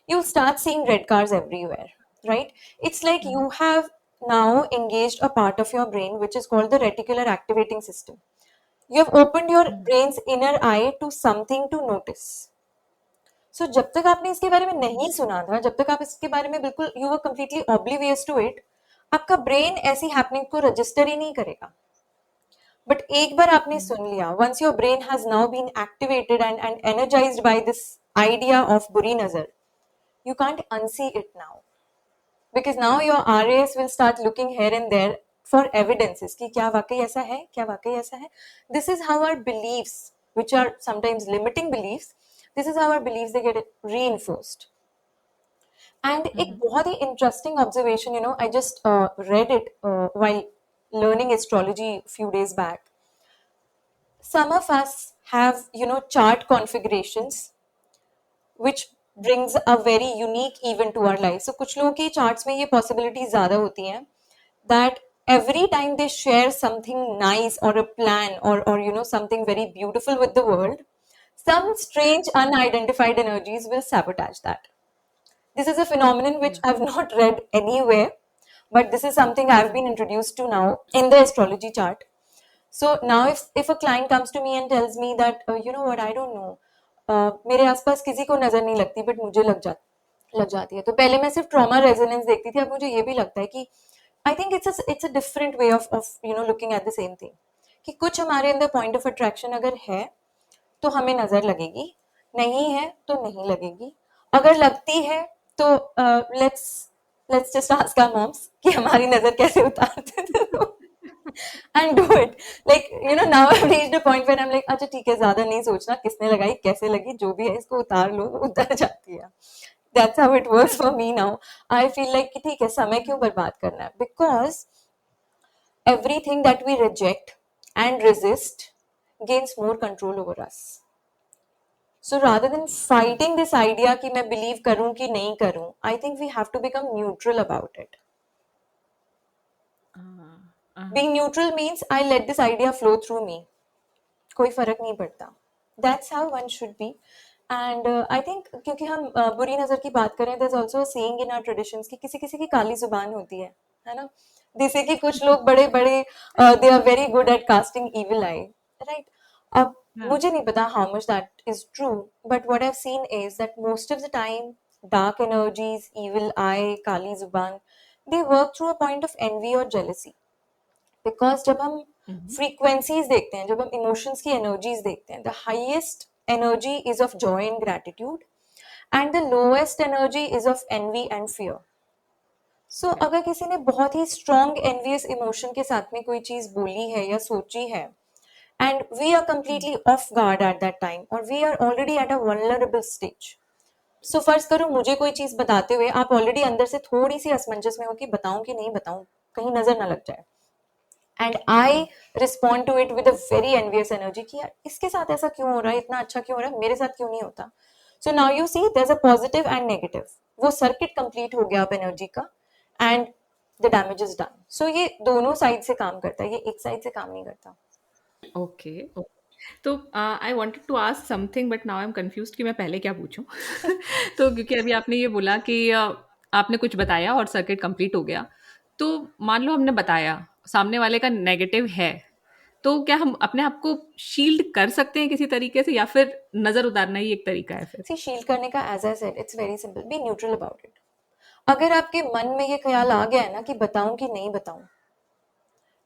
you'll start seeing red cars everywhere, right? It's like you have now engaged a part of your brain which is called the reticular activating system. You have opened your brain's inner eye to something to notice. So जब तक आपने इसके बारे में नहीं सुना था, जब तक आप इसके बारे में बिल्कुल you were completely oblivious to it, आपका ब्रेन ऐसी हैपनिंग को रजिस्टर ही नहीं करेगा. बट एक बार आपने सुन लिया, once your brain has now been activated and energized by this idea of बुरी नजर, you can't unsee it now, because now your RAS will start looking here and there for evidences कि क्या वाकई ऐसा है, क्या वाकई ऐसा है. This is how our beliefs, which are sometimes limiting beliefs, this is how our beliefs they get reinforced. And एक बहुत ही interesting observation, I just read it while learning astrology a few days back. Some of us have chart configurations which brings a very unique event to our life. So कुछ लोगों की charts में ये possibilities ज़्यादा होती हैं that every time they share something nice or a plan or something very beautiful with the world, some strange unidentified energies will sabotage that. This is a phenomenon which I've not read anywhere, but this is something I've been introduced to now in the astrology chart. So now if a client comes to me and tells me that you know what, I don't know, मेरे आसपास किसी को नजर नहीं लगती but मुझे लग जाती है. तो पहले मैं सिर्फ ट्रॉमा रेजोनेंस देखती थी, अब मुझे ये भी लगता है कि I think it's a different way of looking at the same thing, कि कुछ हमारे अंदर पॉइंट ऑफ अट्रैक्शन अगर है तो हमें नजर लगेगी, नहीं है तो नहीं लगेगी. अगर लगती है तो let's just ask our moms कि हमारी नजर कैसे उतारते थे and do it. Like, now I've reached a point where I'm like, अच्छा ठीक है, ज्यादा नहीं सोचना किसने लगाई, कैसे लगी, जो भी है इसको उतार लो, उतर जाती है. That's how it works for me now. I feel like कि ठीक है, समय क्यों बर्बाद करना है? Because everything that we reject and resist gains more control over us. So rather than fighting this idea कि मैं believe करूं कि नहीं करूं, I think we have to become neutral about it. Being neutral means I let this idea flow through me. कोई फर्क नहीं पड़ता. That's how one should be. And I think क्योंकि हम बुरी नजर की बात करें, there's also a saying in our traditions कि किसी किसी की काली जुबान होती है ना. जैसे कि कुछ लोग बड़े बड़े they are very good at casting evil eye, right? अब हाँ. मुझे नहीं पता how much that is true, but what I have seen is that most of the time dark energies, evil eye, काली जुबान, they work through a point of envy or jealousy. Because जब हम frequencies देखते हैं, जब हम emotions की energies देखते हैं, the highest energy is of joy and gratitude and the lowest energy is of envy and fear. So अगर किसी ने बहुत ही स्ट्रॉन्ग एनवियस इमोशन के साथ में कोई चीज बोली है या सोची है, and we are completely off guard at that time, और we are already at a vulnerable stage. So फर्ज करो मुझे कोई चीज बताते हुए आप ऑलरेडी अंदर से थोड़ी सी असमंजस में हो कि बताऊं कि नहीं बताऊं, कहीं नजर ना लग जाए, and I respond to it with a very envious energy कि यार इसके साथ ऐसा क्यों हो रहा है, इतना अच्छा क्यों हो रहा है, मेरे साथ क्यों नहीं होता. So now you see there is a positive and negative, वो सर्किट कंप्लीट हो गया आप एनर्जी का, and the damage is done. So ये दोनों साइड से काम करता है, ये एक साइड से काम नहीं करता. ओके. तो I wanted to ask something but now I am confused कि मैं पहले क्या पूछूं. तो क्योंकि अभी आपने ये बोला कि आपने कुछ बताया और सर्किट कंप्लीट हो गया, तो मान लो हमने बताया सामने वाले का नेगेटिव है, तो क्या हम अपने आप को शील्ड कर सकते हैं किसी तरीके से, या फिर नजर उतारना ही एक तरीका है फिर? सी शील्ड करने का, as I said, it's very simple, be neutral about it. अगर आपके मन में ये ख्याल आ गया है ना कि बताऊं कि नहीं बताऊं,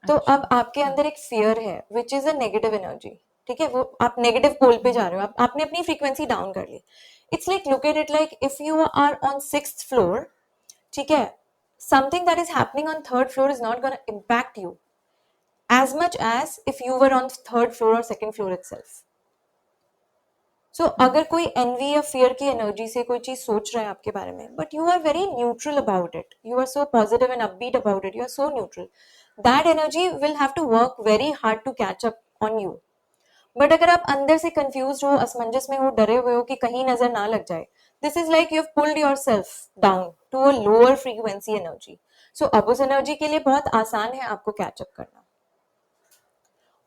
तो अब आपके अंदर एक फियर है which is a negative energy. ठीक है, वो आप नेगेटिव पोल पे जा रहे हो, आपने अपनी फ्रीक्वेंसी डाउन कर ली. It's like, look at it like if you are on 6th floor, ठीक है, something that is happening on 3rd floor is not gonna impact you as much as if you were on 3rd floor or 2nd floor itself. So अगर कोई envy या fear की energy से कोई चीज सोच रहा है आपके बारे में, but you are very neutral about it, you are so positive and upbeat about it, you are so neutral, that energy will have to work very hard to catch up on you. But अगर आप अंदर से confuse हो, असमंजस में हो, डरे हुए हो कि कहीं नजर ना लग जाए, this is like you have pulled yourself down to a lower frequency energy. So अब उस एनर्जी के लिए बहुत आसान है आपको कैचअप करना.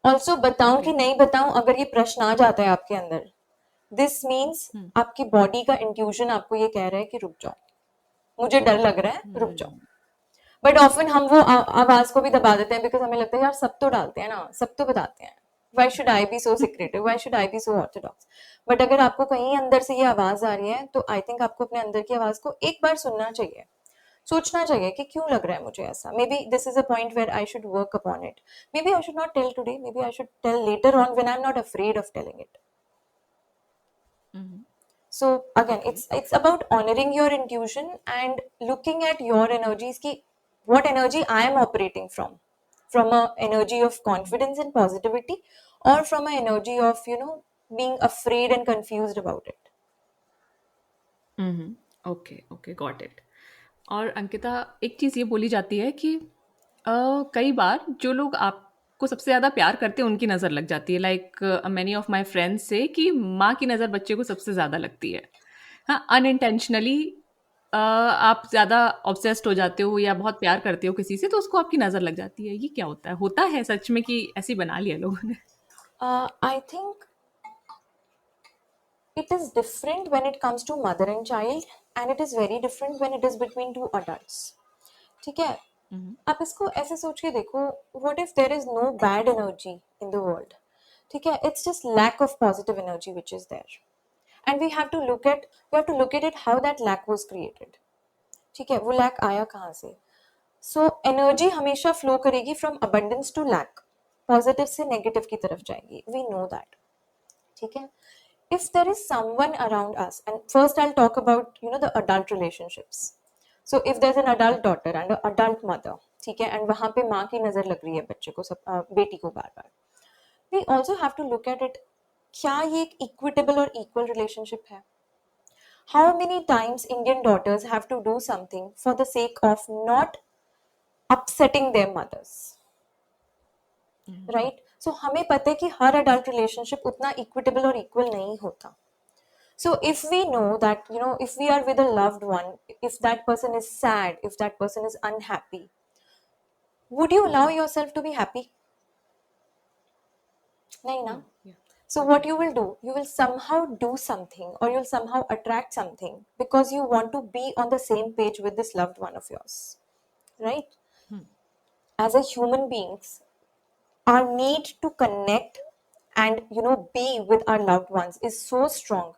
ऑल्सो बताऊं कि नहीं बताऊं, अगर ये प्रश्न आ जाता है आपके अंदर, दिस मीन्स आपकी बॉडी का इंट्यूशन आपको ये कह रहा है कि रुक जाओ, मुझे डर लग रहा है, रुक जाओ. बट ऑफन हम वो आवाज को भी दबा देते हैं, बिकॉज हमें लगता है यार सब तो डालते हैं ना, सब तो बताते हैं, why should I be so secretive, why should I be so orthodox. But अगर आपको कहीं अंदर से ये आवाज आ रही है, तो आई थिंक आपको अपने अंदर की आवाज को एक बार सुनना चाहिए, सोचना चाहिए कि क्यों लग रहा है मुझे ऐसा. Maybe this is a point where I should work upon it. Maybe I should not tell today, maybe I should tell later on when I am not afraid of telling it. So again, it's about honoring your intuition and looking at your energies ki what energy I am operating from a energy of confidence and positivity, or from a energy of being afraid and confused about it. Okay. Okay, got it. और अंकिता, एक चीज़ ये बोली जाती है कि कई बार जो लोग आपको सबसे ज़्यादा प्यार करते हैं उनकी नज़र लग जाती है. Like many of my friends से कि माँ की नज़र बच्चे को सबसे ज़्यादा लगती है. हाँ, अनइंटेंशनली आप ज़्यादा ऑब्सेस्ड हो जाते हो या बहुत प्यार करते हो किसी से, तो उसको आपकी नज़र लग जाती है. ये क्या होता है सच में कि ऐसे ही बना लिया लोगों ने? I think it is different when it comes to mother and child, and it is very different when it is between two adults. ठीक है, आप इसको ऐसे सोच के देखो, what if there is no bad energy in the world? ठीक है, it's just lack of positive energy which is there, and we have to look at it how that lack was created. ठीक है, वो lack आया कहाँ से? So energy हमेशा flow करेगी from abundance to lack, positive से negative की तरफ जाएगी, we know that. ठीक है, if there is someone around us, and first I'll talk about the adult relationships. So if there's an adult daughter and an adult mother, ठीक है, and वहाँ पे माँ की नजर लग रही है बच्चे को, सब बेटी को बार बार, we also have to look at it, क्या ये एक equitable और equal relationship है? How many times Indian daughters have to do something for the sake of not upsetting their mothers, right? So हमें पता है कि हर adult relationship उतना equitable और equal नहीं होता. So if we know that, if we are with a loved one, if that person is sad, if that person is unhappy, would you allow yourself to be happy? Nahi na? So what you will do, you will somehow do something, or you'll somehow attract something because you want to be on the same page with this loved one of yours, right? as a human beings, our need to connect and be with our loved ones is so strong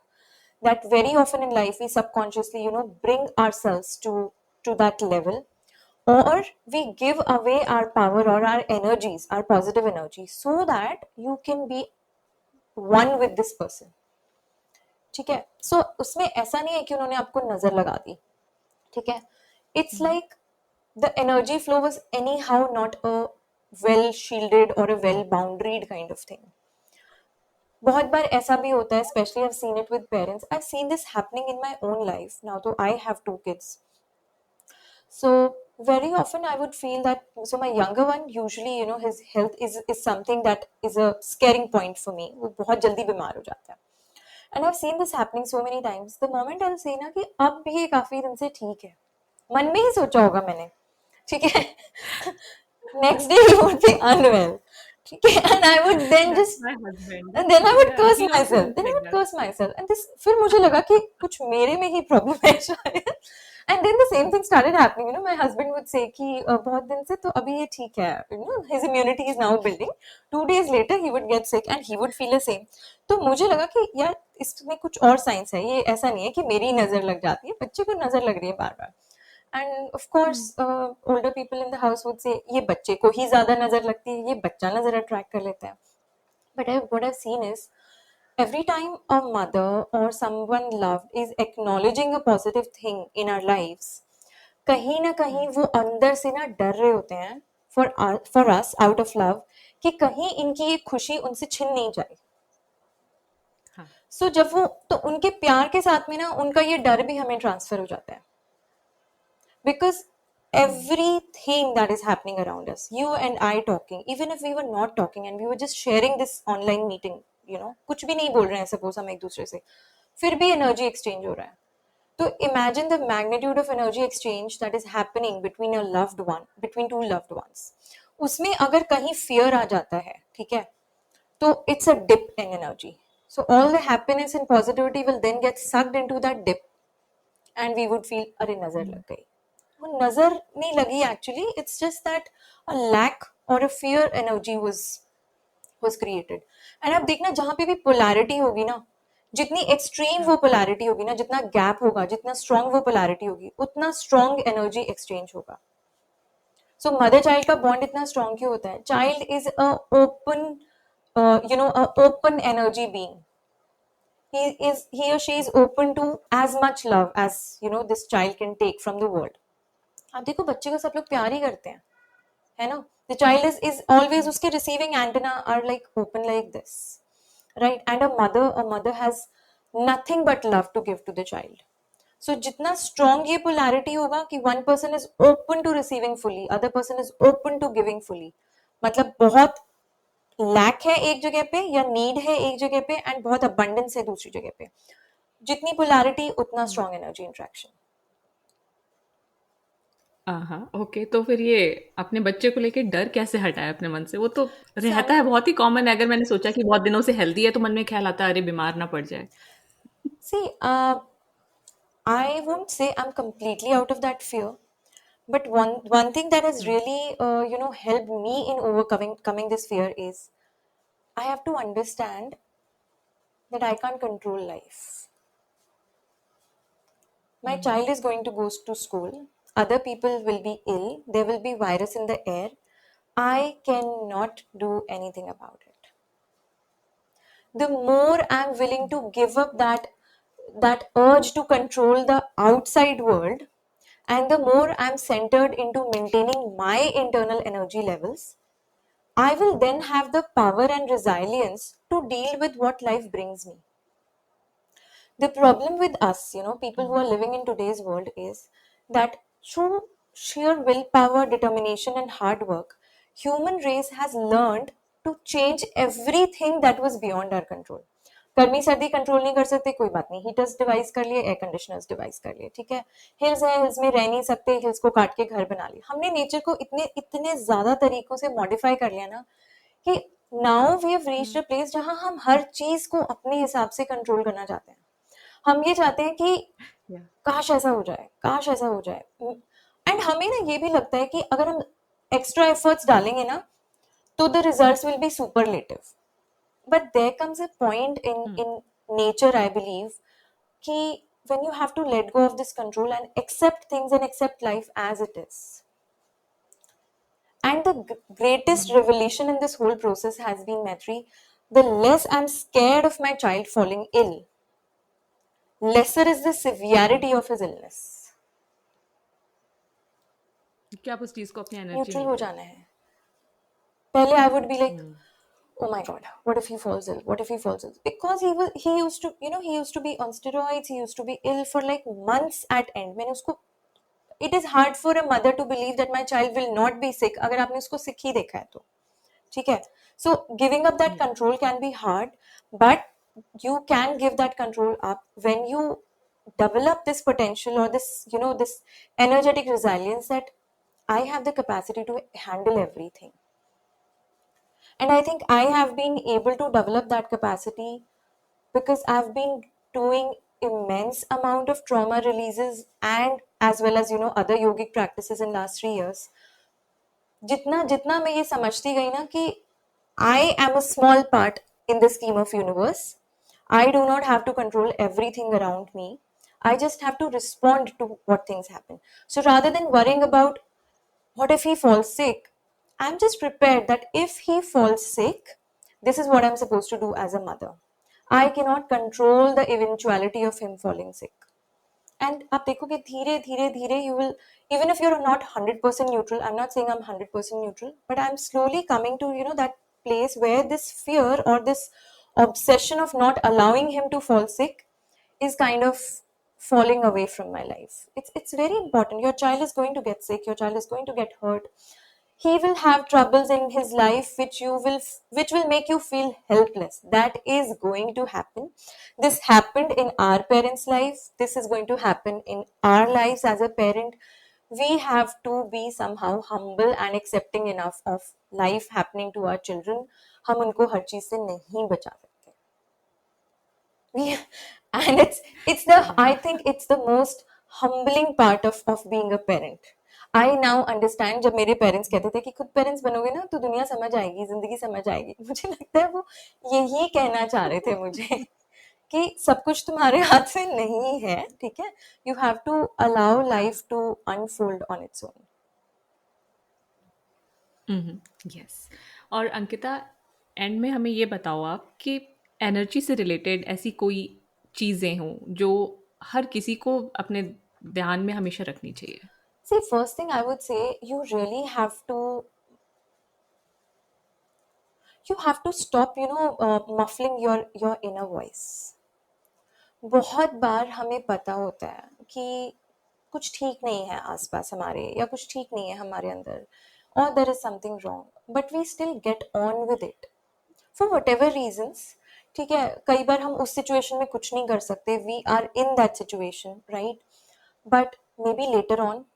that very often in life we subconsciously bring ourselves to that level, or we give away our power or our energies, our positive energy, so that you can be one with this person. ठीक है, सो उसमें ऐसा नहीं है कि उन्होंने आपको नजर लगा दी, ठीक है, it's like the energy flow was anyhow not a well shielded or a well boundaried kind of thing. बहुत बार ऐसा भी होता है, especially I've seen it with parents. I've seen this happening in my own life. Now, though I have 2 kids, so very often I would feel that, so my younger one, usually his health is something that is a scaring point for me. वो बहुत जल्दी बीमार हो जाता है. And I've seen this happening so many times. The moment I'll say ना कि अब भी ये काफी दिन से ठीक है, मन में ही सोचा होगा मैंने, ठीक है, next day he would be unwell, ठीक है, and I would then That's just, my husband. and then I would Yeah, curse he also myself, looks then I like would that. curse myself, and this फिर मुझे लगा कि कुछ मेरे में ही problem है शायद. And then the same thing started happening. My husband would say कि बहुत दिन से तो अभी ये ठीक है, his immunity is now building. 2 days later he would get sick and he would feel the same. तो मुझे लगा कि यार इसमें कुछ और साइंस है, ये ऐसा नहीं है कि मेरी नजर लग जाती है, बच्चे को नजर लग रही है बार बार. And of course older people in the house would say ये बच्चे को ही ज्यादा नजर लगती है, ये बच्चा नजर अट्रैक्ट कर लेता है. But what I've seen is, every time a mother or someone loved is acknowledging a positive thing in our lives, कहीं ना कहीं वो अंदर से ना डर रहे होते हैं for us out of love कि कहीं इनकी ये खुशी उनसे छिन नहीं जाए. हाँ. So जब वो तो उनके प्यार के साथ में ना उनका ये डर भी हमें ट्रांसफर हो जाता है, because everything that is happening around us, you and I talking, even if we were not talking and we were just sharing this online meeting, कुछ भी नहीं बोल रहे हैं, सपोज हम एक दूसरे से, फिर भी एनर्जी एक्सचेंज हो रहा है. तो imagine the magnitude of energy exchange that is happening between a loved one, between two loved ones. उसमें अगर कहीं फियर आ जाता है, ठीक है, तो it's a dip in energy. So all the happiness and positivity will then get sucked into that dip, and we would feel अरे नजर लग गई. वो नजर नहीं लगी actually, it's just that a lack or a fear energy was created. and अब देखना जहां पे भी polarity होगी ना, जितनी एक्सट्रीम वो पोलैरिटी होगी ना, जितना गैप होगा, जितना स्ट्रॉन्ग वो पोलैरिटी होगी, उतना स्ट्रॉन्ग एनर्जी एक्सचेंज होगा. सो मदर चाइल्ड का बॉन्ड इतना स्ट्रॉन्ग क्यों होता है? Child is a open open energy being. he or she is open to as much love as this child can take from the world. आप देखो बच्चे को सब लोग प्यार ही करते हैं, है ना? The child is always, उसके receiving antenna are like open like this, right? And a mother has nothing but love to give to the child. So जितना strong ये polarity होगा कि one person is open to receiving fully, other person is open to giving fully, मतलब बहुत lack है एक जगह पे या नीड है एक जगह पे एंड बहुत अबंडेंस है दूसरी जगह पे, जितनी पोलैरिटी उतना स्ट्रॉन्ग एनर्जी इंट्रैक्शन. हाँ, ओके. तो फिर ये अपने बच्चे को लेके डर कैसे हटाए अपने मन से? वो तो रहता है, बहुत ही कॉमन है. अगर मैंने सोचा कि बहुत दिनों से हेल्दी है तो मन में ख्याल आता है अरे बीमार ना पड़ जाए. See, I won't say I'm completely out of that fear, but one thing that has really helped me in overcoming this fear is I have to understand that I can't control life. My child is going to go to school, other people will be ill, there will be virus in the air, I cannot do anything about it. The more I'm willing to give up that urge to control the outside world, and the more I'm centered into maintaining my internal energy levels, I will then have the power and resilience to deal with what life brings me. The problem with us, people who are living in today's world, is that through sheer willpower, determination, and hard work, human race has learned to change everything that was beyond our control. गर्मी सर्दी control नहीं कर सकते, कोई बात नहीं, heaters device कर लिए, एयर कंडीशनर्स डिवाइस कर लिए, ठीक है. हिल्स है, हिल्स में रह नहीं सकते, हिल्स को काट के घर बना लिए. हमने नेचर को इतने ज्यादा तरीकों से मॉडिफाई कर लिया ना कि now we have reached a place जहां हम हर चीज को अपने हिसाब से कंट्रोल करना चाहते हैं. हम ये चाहते हैं कि Yeah. काश ऐसा हो जाए, काश ऐसा हो जाए. एंड हमें ना ये भी लगता है कि अगर हम extra efforts डालेंगे ना, तो the results will be superlative. But there comes a point in nature, I believe, कि when you have to let go of this control and accept things and accept life as it is. And the greatest revelation in this whole process has been, Maitri, the less I'm scared of my child falling ill, lesser is the severity of his illness. कि आप उस चीज को अपनी energy neutral नहीं हो करें. जाना है. पहले I would be like, oh my god, what if he falls ill? What if he falls ill? Because he used to, he used to be on steroids, he used to be ill for like months at end. मैंने उसको, it is hard for a mother to believe that my child will not be sick अगर आपने उसको sick ही देखा है तो, ठीक है. So giving up that control can be hard, but you can give that control up when you develop this potential or this, this energetic resilience that I have the capacity to handle everything. And I think I have been able to develop that capacity because I've been doing immense amount of trauma releases and as well as, other yogic practices in last 3 years. जितना जितना मैं ये समझती गई ना कि I am a small part in the scheme of universe. I do not have to control everything around me. I just have to respond to what things happen. So rather than worrying about what if he falls sick, I'm just prepared that if he falls sick, this is what I'm supposed to do as a mother. I cannot control the eventuality of him falling sick. And आप देखोगे धीरे धीरे धीरे you will, even if you're not 100% neutral, I'm not saying I'm 100% neutral, but I'm slowly coming to, that place where this fear or this obsession of not allowing him to fall sick is kind of falling away from my life. It's very important. Your child is going to get sick, your child is going to get hurt. He will have troubles in his life which will make you feel helpless. That is going to happen. This happened in our parents' life. This is going to happen in our lives as a parent. We have to be somehow humble and accepting enough of life happening to our children. हम उनको हर चीज से नहीं बचा सकते. And I think it's the most humbling part of being a parent. I now understand जब मेरे parents कहते थे कि खुद पेरेंट्स बनोगे ना तो दुनिया समझ आएगी, जिंदगी समझ आएगी. मुझे लगता है वो यही कहना चाह रहे थे मुझे कि सब कुछ तुम्हारे हाथ से नहीं है, ठीक है. You have to allow life to unfold on its own. Yes. और अंकिता, एंड में हमें ये बताओ आप कि एनर्जी से रिलेटेड ऐसी कोई चीज़ें हों जो हर किसी को अपने ध्यान में हमेशा रखनी चाहिए. See, first thing I would say, you really have to stop, muffling your inner voice. बहुत बार हमें पता होता है कि कुछ ठीक नहीं है आसपास हमारे, या कुछ ठीक नहीं है हमारे अंदर, or there is something wrong, but we still get on with it for whatever reasons. ठीक है, कई बार हम उस सिचुएशन में कुछ नहीं कर सकते, we are in that situation, right? But maybe later on,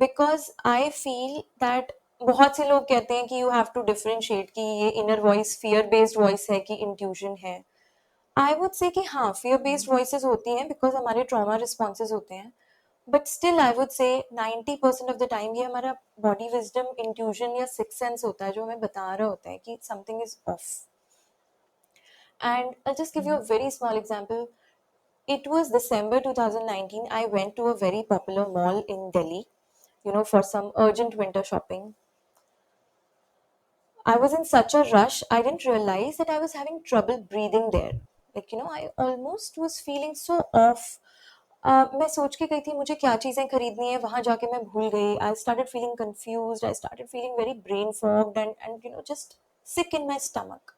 because I feel that बहुत से लोग कहते हैं कि you have to differentiate कि ये inner voice fear based voice है कि intuition है. I would say कि हाँ, fear based voices होती हैं because हमारे trauma responses होते हैं, but still I would say 90% of the time ये हमारा body wisdom, intuition या sixth sense होता है जो हमें बता रहा होता है कि something is off. And I'll just give you a very small example. It was December 2019. I went to a very popular mall in Delhi, for some urgent winter shopping. I was in such a rush, I didn't realize that I was having trouble breathing there. Like, I almost was feeling so off. मैं सोच के गई थी मुझे क्या चीज़ें खरीदनी है, वहाँ जाके मैं भूल गई. I started feeling confused. I started feeling very brain fogged and just sick in my stomach.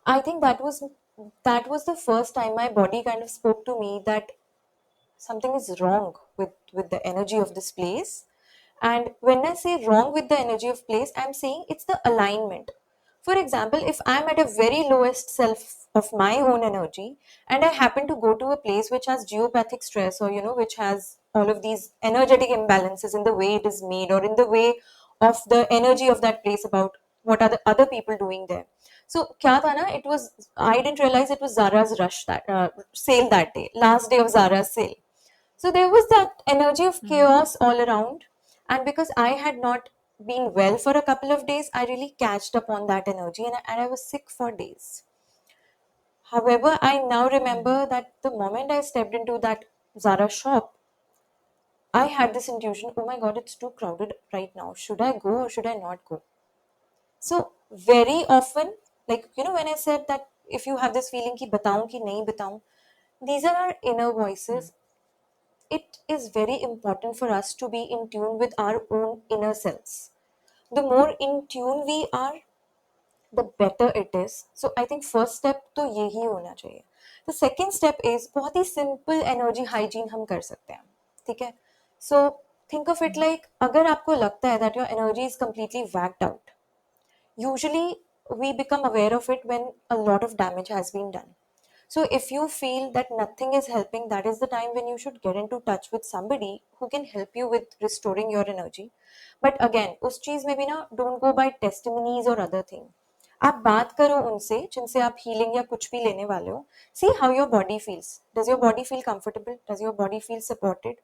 I think that was the first time my body kind of spoke to me that something is wrong with the energy of this place. And when I say wrong with the energy of place, I'm saying it's the alignment. For example, if I'm at a very lowest self of my own energy and I happen to go to a place which has geopathic stress, or which has all of these energetic imbalances in the way it is made or in the way of the energy of that place about what are the other people doing there. So kya tha na, I didn't realize it was Zara's rush sale that day, last day of Zara's sale. So there was that energy of chaos all around. And because I had not been well for a couple of days, I really catched up on that energy, and I was sick for days. However, I now remember that the moment I stepped into that Zara shop, I had this intuition, oh my god, it's too crowded right now. Should I go or should I not go? So very often, like when I said that if you have this feeling ki bataun ki nahi bataun, these are our inner voices. It is very important for us to be in tune with our own inner selves. The more in tune we are, the better it is. So I think first step तो यही होना चाहिए. The second step is बहुत ही simple energy hygiene हम कर सकते हैं, ठीक है? So think of it like अगर आपको लगता है that your energy is completely whacked out, usually we become aware of it when a lot of damage has been done. So if you feel that nothing is helping, that is the time when you should get into touch with somebody who can help you with restoring your energy. But again, उस चीज में भी ना, don't go by testimonies or other thing. आप बात करो उनसे जिनसे आप healing या कुछ भी लेने वाले हो. See how your body feels. Does your body feel comfortable? Does your body feel supported?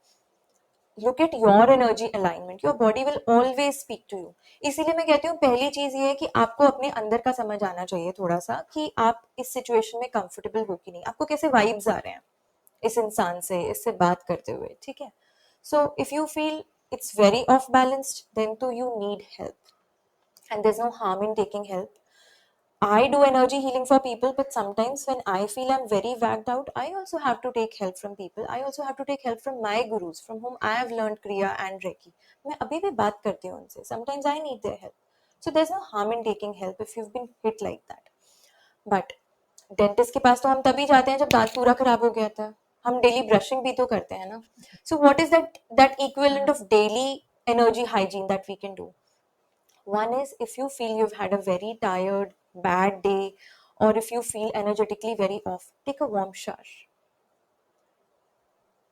Look at your energy alignment. Your body will always speak to you. इसीलिए मैं कहती हूँ पहली चीज ये है कि आपको अपने अंदर का समझ आना चाहिए थोड़ा सा कि आप इस सिचुएशन में कंफर्टेबल हो कि नहीं, आपको कैसे वाइब्स आ रहे हैं इस इंसान से, इससे बात करते हुए, ठीक है? So if you feel it's very off balanced, then तो you need help, and there is no harm in taking help. I do energy healing for people, but sometimes when I feel I'm very whacked out, I also have to take help from people. I also have to take help from my gurus, from whom I have learned Kriya and Reiki. मैं अभी भी बात करती हूँ उनसे. Sometimes I need their help. So there's no harm in taking help if you've been hit like that. But dentist के पास तो हम तभी जाते हैं जब दांत पूरा खराब हो गया था. हम डेली ब्रशिंग भी तो करते हैं ना. So what is that equivalent of daily energy hygiene that we can do? One is, if you feel you've had a very tired, bad day, or if you feel energetically very off, take a warm shower.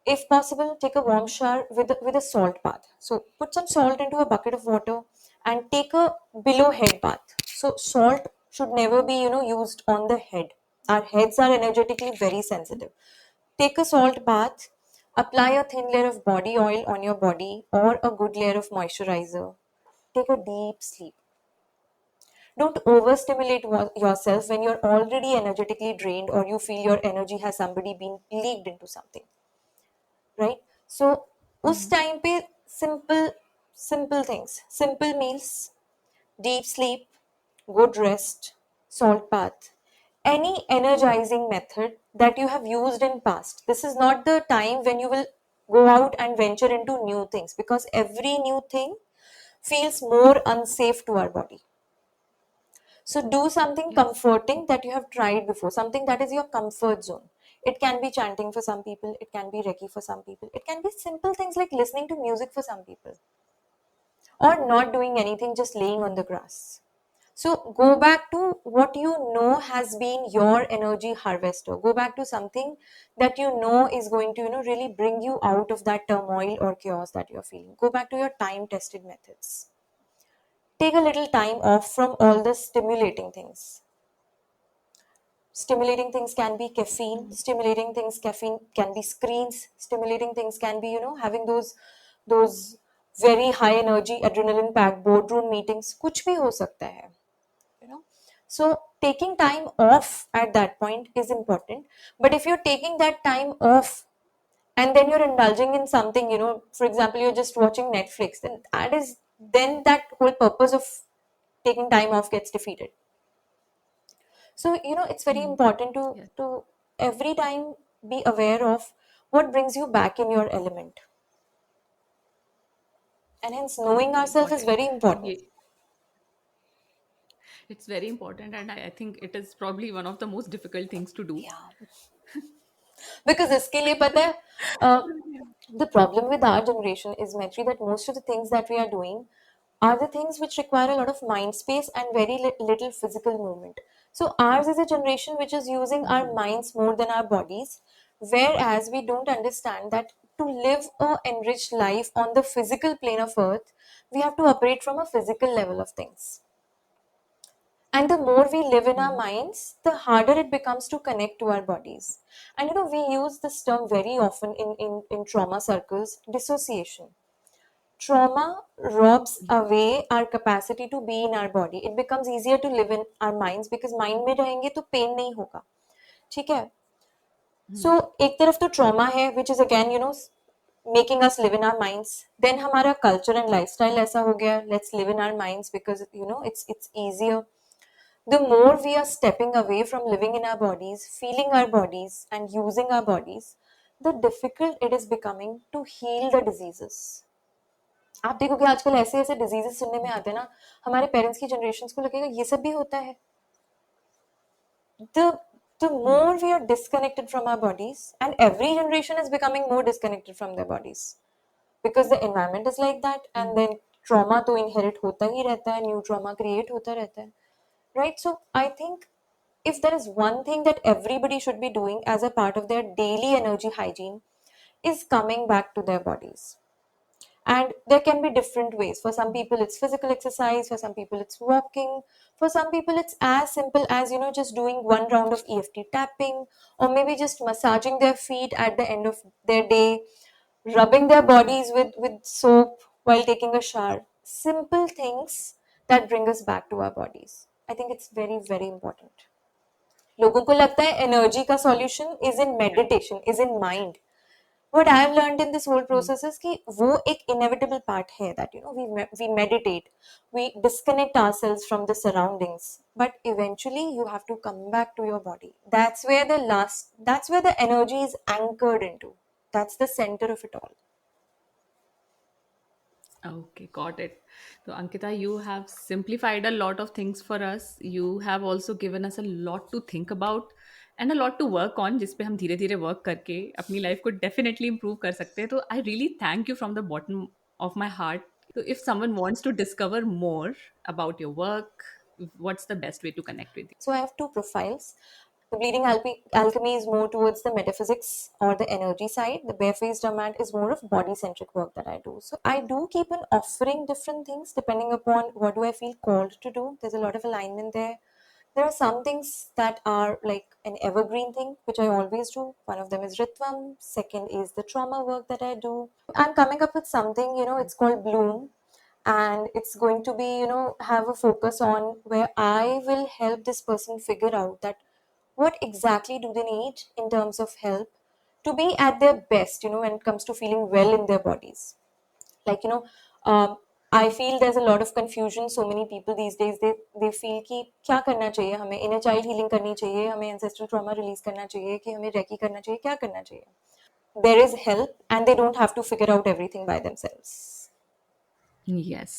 If possible, take a warm shower with a salt bath. So put some salt into a bucket of water and take a below head bath. So salt should never be used on the head. Our heads are energetically very sensitive. Take a salt bath, apply a thin layer of body oil on your body or a good layer of moisturizer. Take a deep sleep. Don't overstimulate yourself when you're already energetically drained or you feel your energy has somebody been leaked into something, right? So उस time पे simple things, simple meals, deep sleep, good rest, salt bath, any energizing method that you have used in past. This is not the time when you will go out and venture into new things, because every new thing feels more unsafe to our body. So do something comforting that you have tried before, something that is your comfort zone. It can be chanting for some people, it can be Reiki for some people, it can be simple things like listening to music for some people, or not doing anything, just laying on the grass. So go back to what you know has been your energy harvester. Go back to something that you know is going to really bring you out of that turmoil or chaos that you're feeling. Go back to your time tested methods. Take a little time off from all the stimulating things. Stimulating things can be caffeine, stimulating things caffeine can be screens, stimulating things can be having those very high energy adrenaline packed boardroom meetings. कुछ भी हो सकता है, so taking time off at that point is important. But if you're taking that time off and then you're indulging in something, for example, you're just watching Netflix, then that whole purpose of taking time off gets defeated. So it's very important to every time be aware of what brings you back in your element, and hence knowing ourselves is very important. It's very important, and I think it is probably one of the most difficult things to do. Yeah. Because इसके लिए पता है, the problem with our generation is, Maitri, that most of the things that we are doing are the things which require a lot of mind space and very little physical movement. So ours is a generation which is using our minds more than our bodies, whereas we don't understand that to live a enriched life on the physical plane of earth, we have to operate from a physical level of things. And the more we live in our minds, the harder it becomes to connect to our bodies. And we use this term very often in trauma circles, dissociation. trauma robs away our capacity to be in our body. It becomes easier to live in our minds because mind में रहेंगे तो pain नहीं होगा, ठीक है? So एक तरफ तो trauma है which is again making us live in our minds. Then हमारा culture and lifestyle ऐसा हो गया, let's live in our minds because it's easier. The more we are stepping away from living in our bodies, feeling our bodies and using our bodies, the difficult it is becoming to heal the diseases. आप देखोगे आजकल ऐसे ऐसे diseases सुनने में आते हैं ना, हमारे पेरेंट्स की जनरेशन को लगेगा ये सब भी होता है. The more we are disconnected from our bodies, and every generation is becoming more disconnected from their bodies because the environment is like that, and then trauma तो inherit होता ही रहता है, new trauma create होता रहता है, right? So I think if there is one thing that everybody should be doing as a part of their daily energy hygiene is coming back to their bodies. And there can be different ways. For some people it's physical exercise, for some people it's walking, for some people it's as simple as just doing one round of EFT tapping, or maybe just massaging their feet at the end of their day, rubbing their bodies with soap while taking a shower. Simple things that bring us back to our bodies. I think it's very, very important. लोगों को लगता है energy का solution is in meditation, is in mind. What I have learned in this whole process is कि वो एक inevitable part है that we meditate, we disconnect ourselves from the surroundings, but eventually you have to come back to your body. That's where the energy is anchored into. That's the center of it all. Okay, got it. So, Ankita, you have simplified a lot of things for us. You have also given us a lot to think about and a lot to work on, जिस पे हम धीरे धीरे work करके अपनी life को definitely improve कर सकते हैं. तो I really thank you from the bottom of my heart. तो if someone wants to discover more about your work, what's the best way to connect with you? So I have two profiles. The Bleeding Alchemy is more towards the metaphysics or the energy side. The Barefaced Diamant is more of body-centric work that I do. So I do keep on offering different things depending upon what do I feel called to do. There's a lot of alignment there. There are some things that are like an evergreen thing, which I always do. One of them is Ritvam. Second is the trauma work that I do. I'm coming up with something, it's called Bloom. And it's going to be, have a focus on where I will help this person figure out that what exactly do they need in terms of help to be at their best, when it comes to feeling well in their bodies. Like, I feel there's a lot of confusion. So many people these days, they feel कि क्या करना चाहिए हमें, inner child healing करनी चाहिए हमें, ancestral trauma release करना चाहिए कि हमें reiki करना चाहिए, क्या करना चाहिए. There is help and they don't have to figure out everything by themselves. Yes.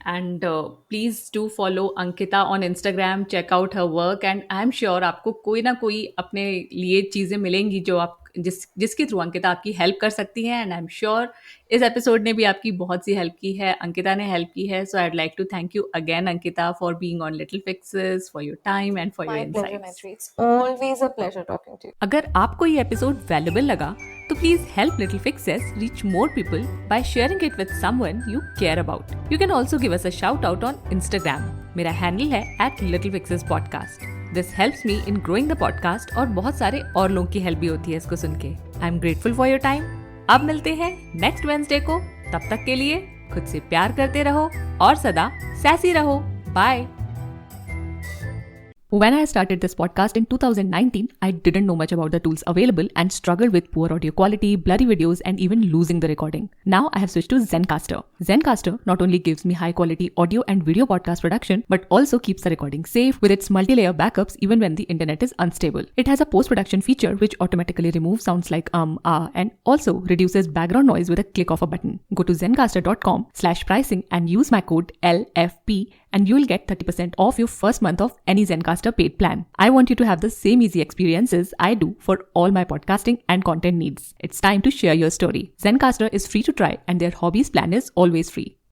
And please do follow Ankita on Instagram. Check out her work, and I'm sure आपको कोई ना कोई अपने लिए चीज़ें मिलेंगी जो आप जिसके थ्रू अंकिता आपकी हेल्प कर सकती हैं. एंड आई एम श्योर इस एपिसोड ने भी आपकी बहुत सी हेल्प की है, अंकिता ने हेल्प की है. So I would like to thank you again Ankita for being on little fixes, for your time and for your insights. It's always a pleasure talking to you. अगर आपको ये एपिसोड वैल्यूएबल लगा तो please help little fixes reach more people by sharing it with someone you care about. You can also give us a shout out on Instagram. मेरा handle है @littlefixespodcast. This helps me in growing the podcast और बहुत सारे और लोगों की help भी होती है इसको सुन के. I am grateful for your time. अब मिलते हैं नेक्स्ट वेडनेसडे को. तब तक के लिए खुद से प्यार करते रहो और सदा सैसी रहो. Bye. When I started this podcast in 2019, I didn't know much about the tools available and struggled with poor audio quality, blurry videos, and even losing the recording. Now I have switched to Zencastr. Zencastr not only gives me high quality audio and video podcast production, but also keeps the recording safe with its multi-layer backups even when the internet is unstable. It has a post-production feature which automatically removes sounds like and also reduces background noise with a click of a button. Go to zencastr.com/pricing and use my code LFP and you'll get 30% off your first month of any Zencastr paid plan. I want you to have the same easy experiences I do for all my podcasting and content needs. It's time to share your story. Zencastr is free to try and their hobbies plan is always free.